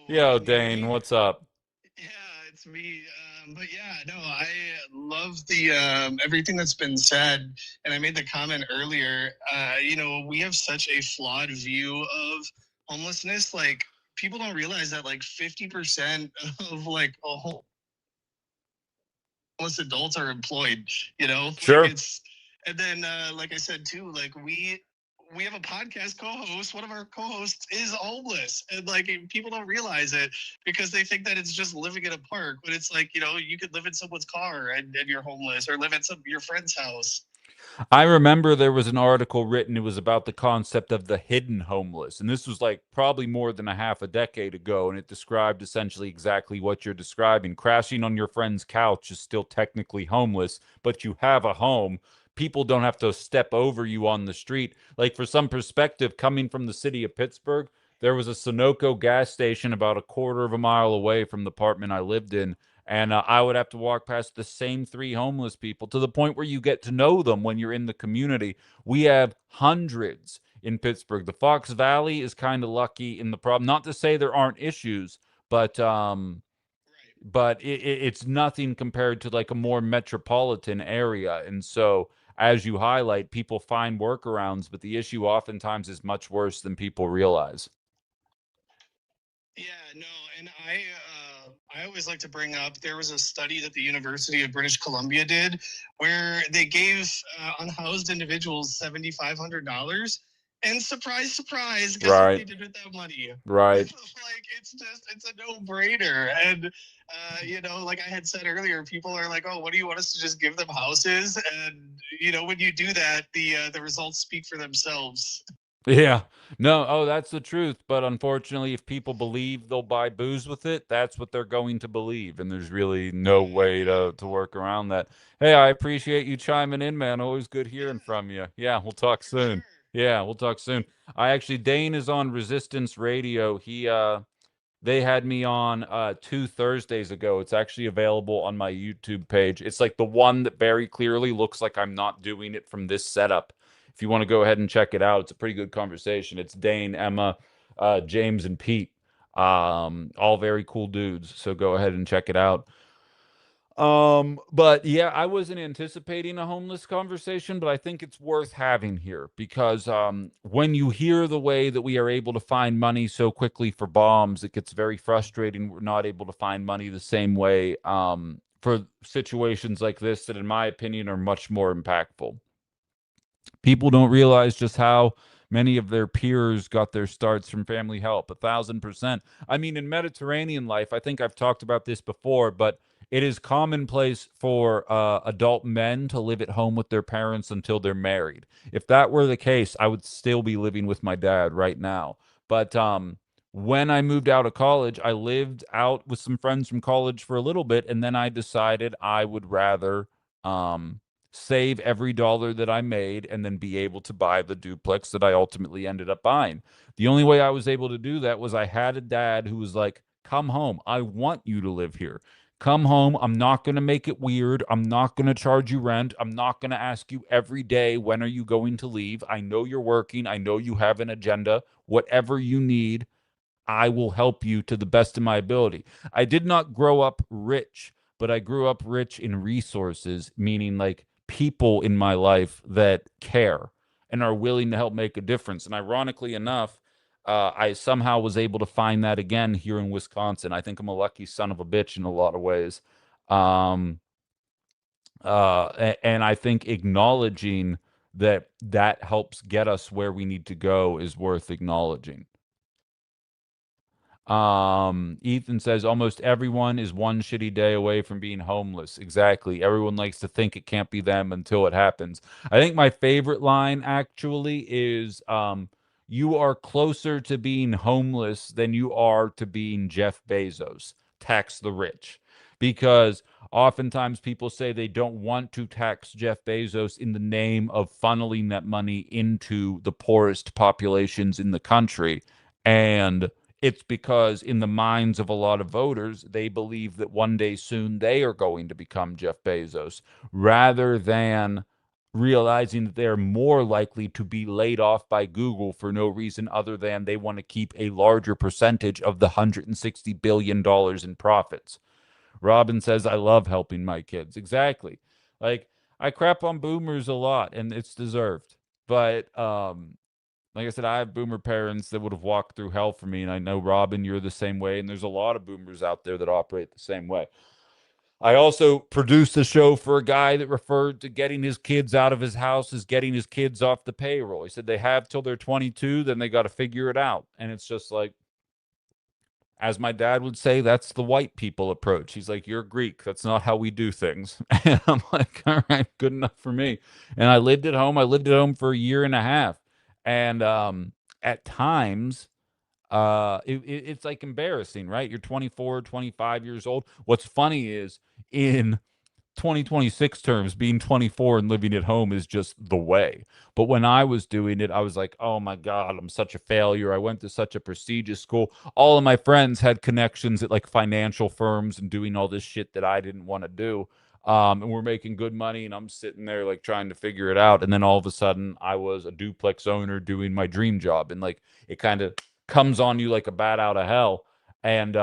Can you hear Dane, me? what's up? Yeah, it's me. But yeah, no, I love the everything that's been said, and I made the comment earlier. We have such a flawed view of homelessness. Like people don't realize that like 50% of like homeless adults are employed. Sure. And then like I said too, like we have a podcast co-host. One of our co-hosts is homeless, and like people don't realize it because they think that it's just living in a park. But it's like you could live in someone's car and you're homeless, or live in your friend's house. I remember there was an article written, it was about the concept of the hidden homeless. And this was like probably more than a half a decade ago. And it described essentially exactly what you're describing. Crashing on your friend's couch is still technically homeless, but you have a home. People don't have to step over you on the street. Like, for some perspective, coming from the city of Pittsburgh, there was a Sunoco gas station about a quarter of a mile away from the apartment I lived in, and I would have to walk past the same 3 homeless people to the point where you get to know them when you're in the community. We have hundreds in Pittsburgh. The Fox Valley is kind of lucky in the problem. Not to say there aren't issues, but it's nothing compared to like a more metropolitan area. And so, as you highlight, people find workarounds, but the issue oftentimes is much worse than people realize. Yeah, no, and I always like to bring up there was a study that the University of British Columbia did where they gave unhoused individuals $7,500, and surprise, surprise, guess what they did with that money? Right. Like it's a no-brainer. And like I had said earlier, people are like, oh, what do you want us to just give them houses? And when you do that, the results speak for themselves. Yeah. No, oh, that's the truth. But unfortunately, if people believe they'll buy booze with it, that's what they're going to believe. And there's really no way to work around that. Hey, I appreciate you chiming in, man. Always good hearing from you. Yeah, we'll talk soon. Yeah, we'll talk soon. Dane is on Resistance Radio. They had me on 2 Thursdays ago. It's actually available on my YouTube page. It's like the one that very clearly looks like I'm not doing it from this setup. If you want to go ahead and check it out, it's a pretty good conversation. It's Dane, Emma, James, and Pete. All very cool dudes. So go ahead and check it out. But yeah, I wasn't anticipating a homeless conversation, but I think it's worth having here because when you hear the way that we are able to find money so quickly for bombs, it gets very frustrating. We're not able to find money the same way for situations like this that, in my opinion, are much more impactful. People don't realize just how many of their peers got their starts from family help. 1,000%. I mean, in Mediterranean life, I think I've talked about this before, but it is commonplace for adult men to live at home with their parents until they're married. If that were the case, I would still be living with my dad right now. But when I moved out of college, I lived out with some friends from college for a little bit, and then I decided I would rather save every dollar that I made and then be able to buy the duplex that I ultimately ended up buying. The only way I was able to do that was I had a dad who was like, come home. I want you to live here. Come home. I'm not going to make it weird. I'm not going to charge you rent. I'm not going to ask you every day, when are you going to leave? I know you're working. I know you have an agenda. Whatever you need, I will help you to the best of my ability. I did not grow up rich, but I grew up rich in resources, meaning like people in my life that care and are willing to help make a difference. And ironically enough, I somehow was able to find that again here in Wisconsin. I think I'm a lucky son of a bitch in a lot of ways. Um, and I think acknowledging that that helps get us where we need to go is worth acknowledging. Ethan says almost everyone is one shitty day away from being homeless. Exactly. Everyone likes to think it can't be them until it happens. I think my favorite line actually is you are closer to being homeless than you are to being Jeff Bezos. Tax the rich. Because oftentimes people say they don't want to tax Jeff Bezos in the name of funneling that money into the poorest populations in the country. And it's because in the minds of a lot of voters, they believe that one day soon they are going to become Jeff Bezos, rather than realizing that they're more likely to be laid off by Google for no reason other than they want to keep a larger percentage of the $160 billion in profits. Robin says, I love helping my kids. Exactly. Like, I crap on boomers a lot, and it's deserved. But like I said, I have boomer parents that would have walked through hell for me. And I know, Robin, you're the same way. And there's a lot of boomers out there that operate the same way. I also produced a show for a guy that referred to getting his kids out of his house as getting his kids off the payroll. He said they have till they're 22, then they got to figure it out. And it's just like, as my dad would say, that's the white people approach. He's like, you're Greek. That's not how we do things. And I'm like, all right, good enough for me. And I lived at home. I lived at home for a year and a half. And at times, it's like embarrassing, right? You're 24, 25 years old. What's funny is in 2026 terms, being 24 and living at home is just the way. But when I was doing it, I was like, oh my God, I'm such a failure. I went to such a prestigious school. All of my friends had connections at like financial firms and doing all this shit that I didn't want to do. And we're making good money, and I'm sitting there like trying to figure it out. And then all of a sudden, I was a duplex owner doing my dream job. And like it kind of comes on you like a bat out of hell. And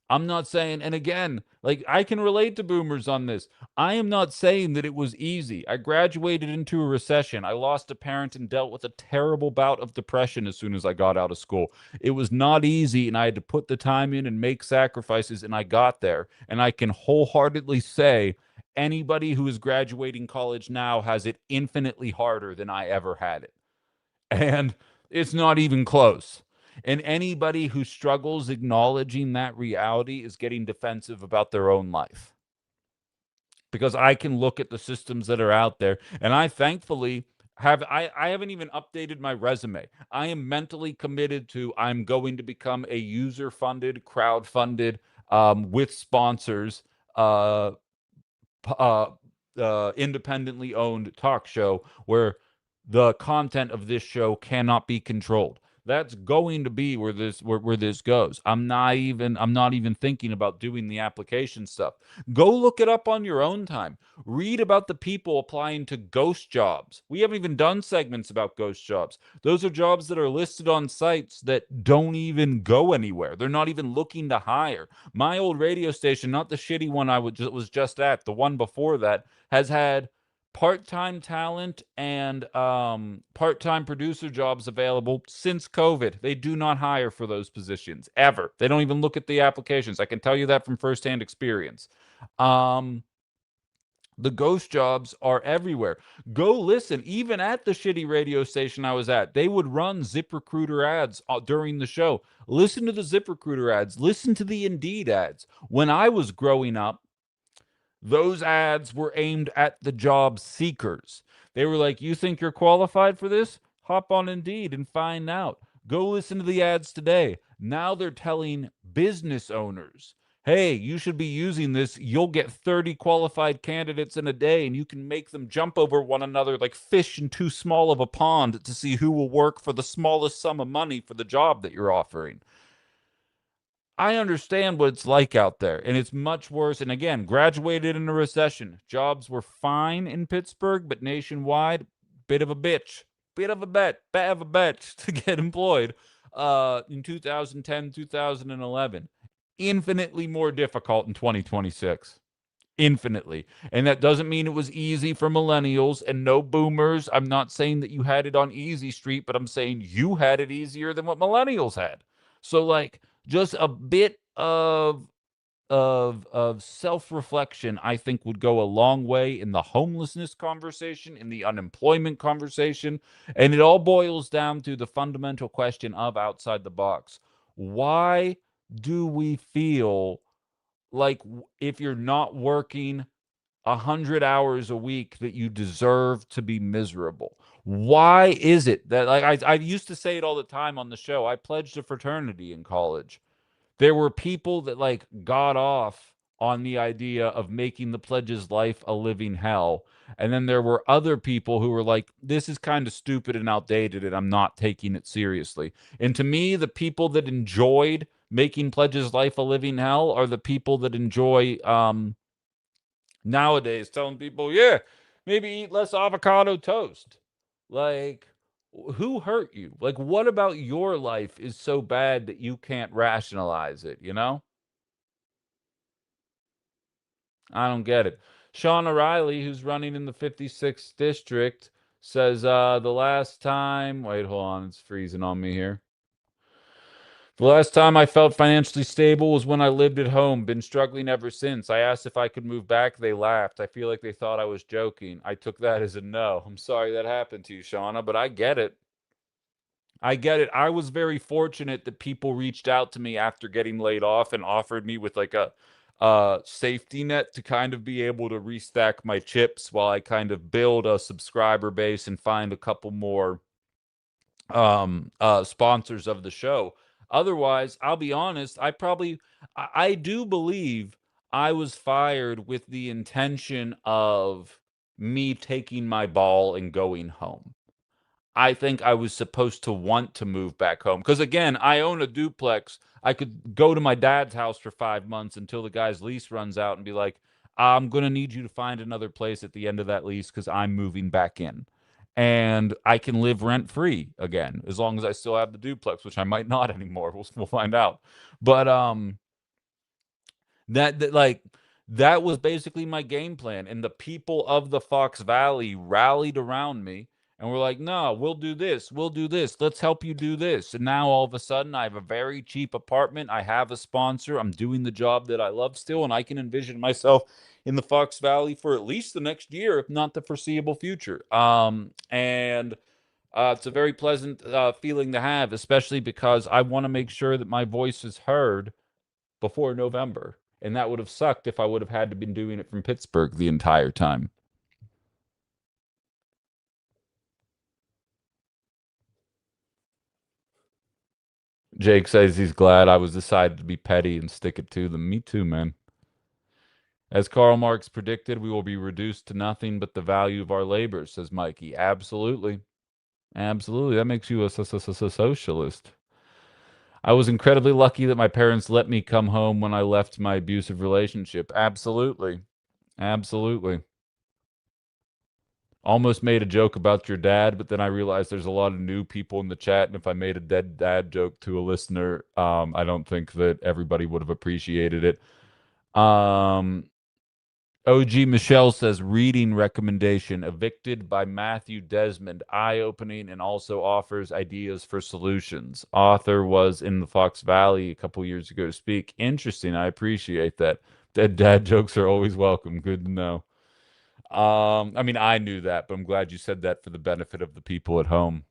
I'm not saying, and again, like I can relate to boomers on this. I am not saying that it was easy. I graduated into a recession. I lost a parent and dealt with a terrible bout of depression as soon as I got out of school. It was not easy, and I had to put the time in and make sacrifices, and I got there. And I can wholeheartedly say anybody who is graduating college now has it infinitely harder than I ever had it. And it's not even close. And anybody who struggles acknowledging that reality is getting defensive about their own life. Because I can look at the systems that are out there, and I thankfully I haven't even updated my resume. I am mentally committed to I'm going to become a user-funded, crowd-funded, with sponsors, uh, uh, independently owned talk show where the content of this show cannot be controlled. That's going to be where this goes. I'm not even thinking about doing the application stuff. Go look it up on your own time. Read about the people applying to ghost jobs. We haven't even done segments about ghost jobs. Those are jobs that are listed on sites that don't even go anywhere. They're not even looking to hire. My old radio station, not the shitty one I was just at, the one before that, has had part-time talent and part-time producer jobs available since COVID. They do not hire for those positions ever. They don't even look at the applications. I can tell you that from firsthand experience. The ghost jobs are everywhere. Go listen. Even at the shitty radio station I was at, they would run ZipRecruiter ads during the show. Listen to the ZipRecruiter ads. Listen to the Indeed ads. When I was growing up, those ads were aimed at the job seekers. They were like, you think you're qualified for this? Hop on Indeed and find out. Go listen to the ads today. Now they're telling business owners, hey, you should be using this. You'll get 30 qualified candidates in a day, and you can make them jump over one another like fish in too small of a pond to see who will work for the smallest sum of money for the job that you're offering. I understand what it's like out there, and it's much worse. And again, graduated in a recession. Jobs were fine in Pittsburgh, but nationwide, bit of a bitch, bit of a bet to get employed in 2010, 2011. Infinitely more difficult in 2026. Infinitely. And that doesn't mean it was easy for millennials and no boomers. I'm not saying that you had it on easy street, but I'm saying you had it easier than what millennials had. So like just a bit of self-reflection I think would go a long way in the homelessness conversation, in the unemployment conversation, and it all boils down to the fundamental question of outside the box. Why do we feel like if you're not working 100 hours a week that you deserve to be miserable? Why is it that like I used to say it all the time on the show? I pledged a fraternity in college. There were people that like got off on the idea of making the pledge's life a living hell. And then there were other people who were like, this is kind of stupid and outdated, and I'm not taking it seriously. And to me, the people that enjoyed making pledge's life a living hell are the people that enjoy nowadays telling people, yeah, maybe eat less avocado toast. Like, who hurt you? Like, what about your life is so bad that you can't rationalize it, you know? I don't get it. Sean O'Reilly, who's running in the 56th district, says the last time, wait, hold on, it's freezing on me here. The last time I felt financially stable was when I lived at home. Been struggling ever since. I asked if I could move back. They laughed. I feel like they thought I was joking. I took that as a no. I'm sorry that happened to you, Shauna, but I get it. I get it. I was very fortunate that people reached out to me after getting laid off and offered me with like a safety net to kind of be able to restack my chips while I kind of build a subscriber base and find a couple more sponsors of the show. Otherwise, I'll be honest, I do believe I was fired with the intention of me taking my ball and going home. I think I was supposed to want to move back home because again, I own a duplex. I could go to my dad's house for 5 months until the guy's lease runs out and be like, I'm going to need you to find another place at the end of that lease because I'm moving back in. And I can live rent free again as long as I still have the duplex, which I might not anymore. We'll find out. But That was basically my game plan, and the people of the Fox Valley rallied around me and were like, "No, we'll do this. We'll do this. Let's help you do this." And now all of a sudden, I have a very cheap apartment. I have a sponsor. I'm doing the job that I love still, and I can envision myself in the Fox Valley for at least the next year, if not the foreseeable future. And it's a very pleasant feeling to have, especially because I want to make sure that my voice is heard before November. And that would have sucked if I would have had to been doing it from Pittsburgh the entire time. Jake says he's glad I was decided to be petty and stick it to them. Me too, man. As Karl Marx predicted, we will be reduced to nothing but the value of our labor, says Mikey. Absolutely. Absolutely. That makes you a socialist. I was incredibly lucky that my parents let me come home when I left my abusive relationship. Absolutely. Absolutely. Almost made a joke about your dad, but then I realized there's a lot of new people in the chat, and if I made a dead dad joke to a listener, I don't think that everybody would have appreciated it. OG Michelle says reading recommendation Evicted by Matthew Desmond, eye-opening and also offers ideas for solutions. Author was in the Fox Valley a couple years ago to speak. Interesting. I appreciate that. Dead dad jokes are always welcome. Good to know. I mean, I knew that, but I'm glad you said that for the benefit of the people at home.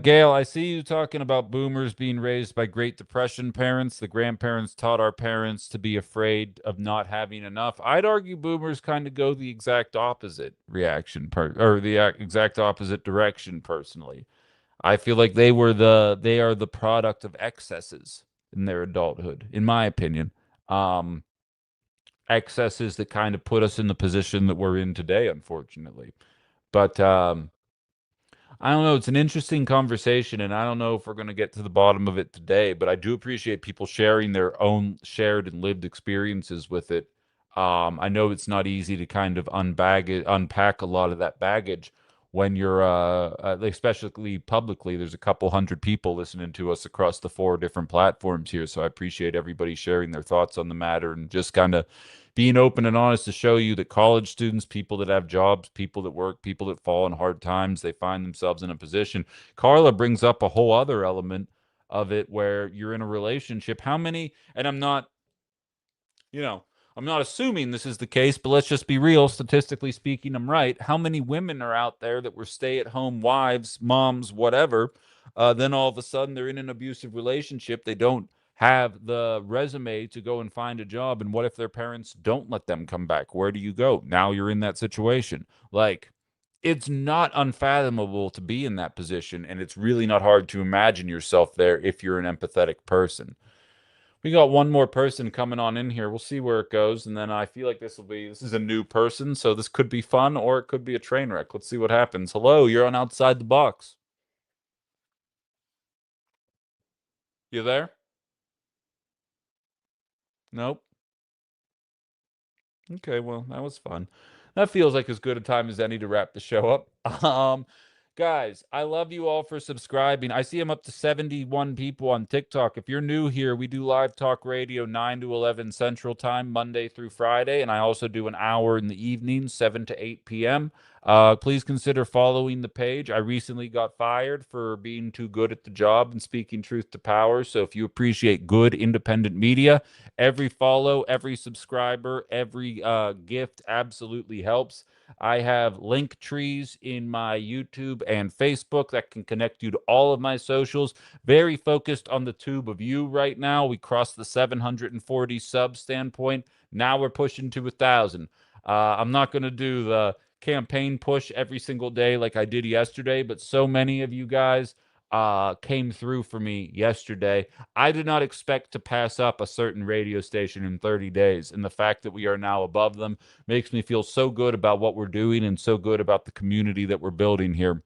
Gail, I see you talking about boomers being raised by Great Depression parents. The grandparents taught our parents to be afraid of not having enough. I'd argue boomers kind of go the exact opposite reaction or the exact opposite direction personally. I feel like they are the product of excesses in their adulthood, in my opinion. Um, Excesses that kind of put us in the position that we're in today, unfortunately. But I don't know. It's an interesting conversation, and I don't know if we're going to get to the bottom of it today, but I do appreciate people sharing their own shared and lived experiences with it. I know it's not easy to kind of unpack a lot of that baggage when you're, especially publicly. There's a couple hundred people listening to us across the 4 different platforms here, so I appreciate everybody sharing their thoughts on the matter and just kind of being open and honest to show you that college students, people that have jobs, people that work, people that fall in hard times, they find themselves in a position. Carla brings up a whole other element of it where you're in a relationship. How many, and you know, I'm not assuming this is the case, but let's just be real. Statistically speaking, I'm right. How many women are out there that were stay at home wives, moms, whatever? Then all of a sudden they're in an abusive relationship. They don't have the resume to go and find a job. And what if their parents don't let them come back? Where do you go? Now you're in that situation. Like, it's not unfathomable to be in that position. And it's really not hard to imagine yourself there if you're an empathetic person. We got one more person coming on in here. We'll see where it goes. And then I feel like this is a new person. So this could be fun or it could be a train wreck. Let's see what happens. Hello, you're on Outside the Box. You there? Nope. Okay, well, that was fun. That feels like as good a time as any to wrap the show up. Guys, I love you all for subscribing. I see I'm up to 71 people on TikTok. If you're new here, we do live talk radio 9 to 11 Central Time, Monday through Friday, and I also do an hour in the evening, 7 to 8 p.m. Please consider following the page. I recently got fired for being too good at the job and speaking truth to power. So if you appreciate good independent media, every follow, every subscriber, every gift absolutely helps. I have link trees in my YouTube and Facebook that can connect you to all of my socials. Very focused on the tube of you right now. We crossed the 740 sub standpoint. Now we're pushing to 1,000. I'm not going to do the campaign push every single day like I did yesterday, but so many of you guys came through for me yesterday. I did not expect to pass up a certain radio station in 30 days, and the fact that we are now above them makes me feel so good about what we're doing and so good about the community that we're building here.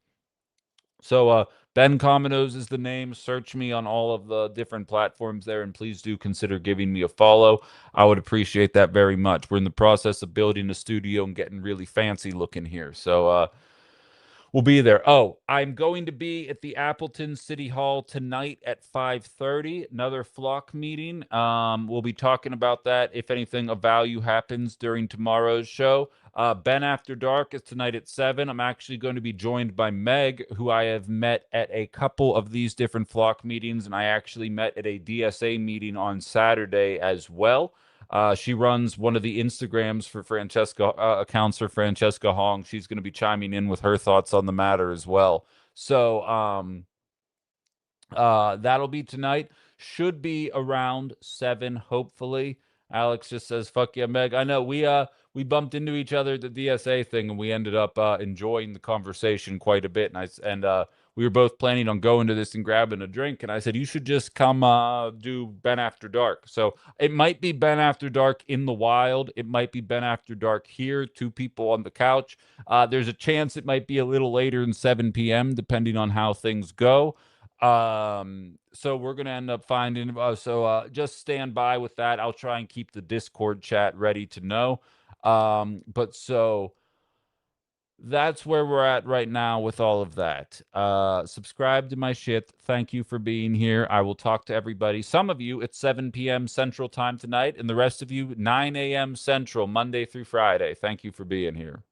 So, Ben Cominos is the name. Search me on all of the different platforms there, and please do consider giving me a follow. I would appreciate that very much. We're in the process of building a studio and getting really fancy looking here. So, We'll be there. Oh, I'm going to be at the Appleton City Hall tonight at 5:30. Another flock meeting. We'll be talking about that if anything of value happens during tomorrow's show. Ben After Dark is tonight at 7. I'm actually going to be joined by Meg, who I have met at a couple of these different flock meetings, and I actually met at a DSA meeting on Saturday as well. She runs one of the Instagrams for Francesca, accounts for Francesca Hong. She's going to be chiming in with her thoughts on the matter as well. So that'll be tonight. Should be around 7, hopefully. Alex just says, "Fuck yeah, Meg." I know we bumped into each other at the DSA thing, and we ended up enjoying the conversation quite a bit. And we were both planning on going to this and grabbing a drink. And I said, "You should just come do Ben After Dark." So it might be Ben After Dark in the wild. It might be Ben After Dark here, 2 people on the couch. There's a chance it might be a little later than 7 p.m. depending on how things go. So we're gonna end up finding. Just stand by with that. I'll try and keep the Discord chat ready to know. But so that's where we're at right now with all of that. Subscribe to my shit. Thank you for being here. I will talk to everybody. Some of you at 7 p.m. Central Time tonight, and the rest of you 9 a.m. Central, Monday through Friday. Thank you for being here.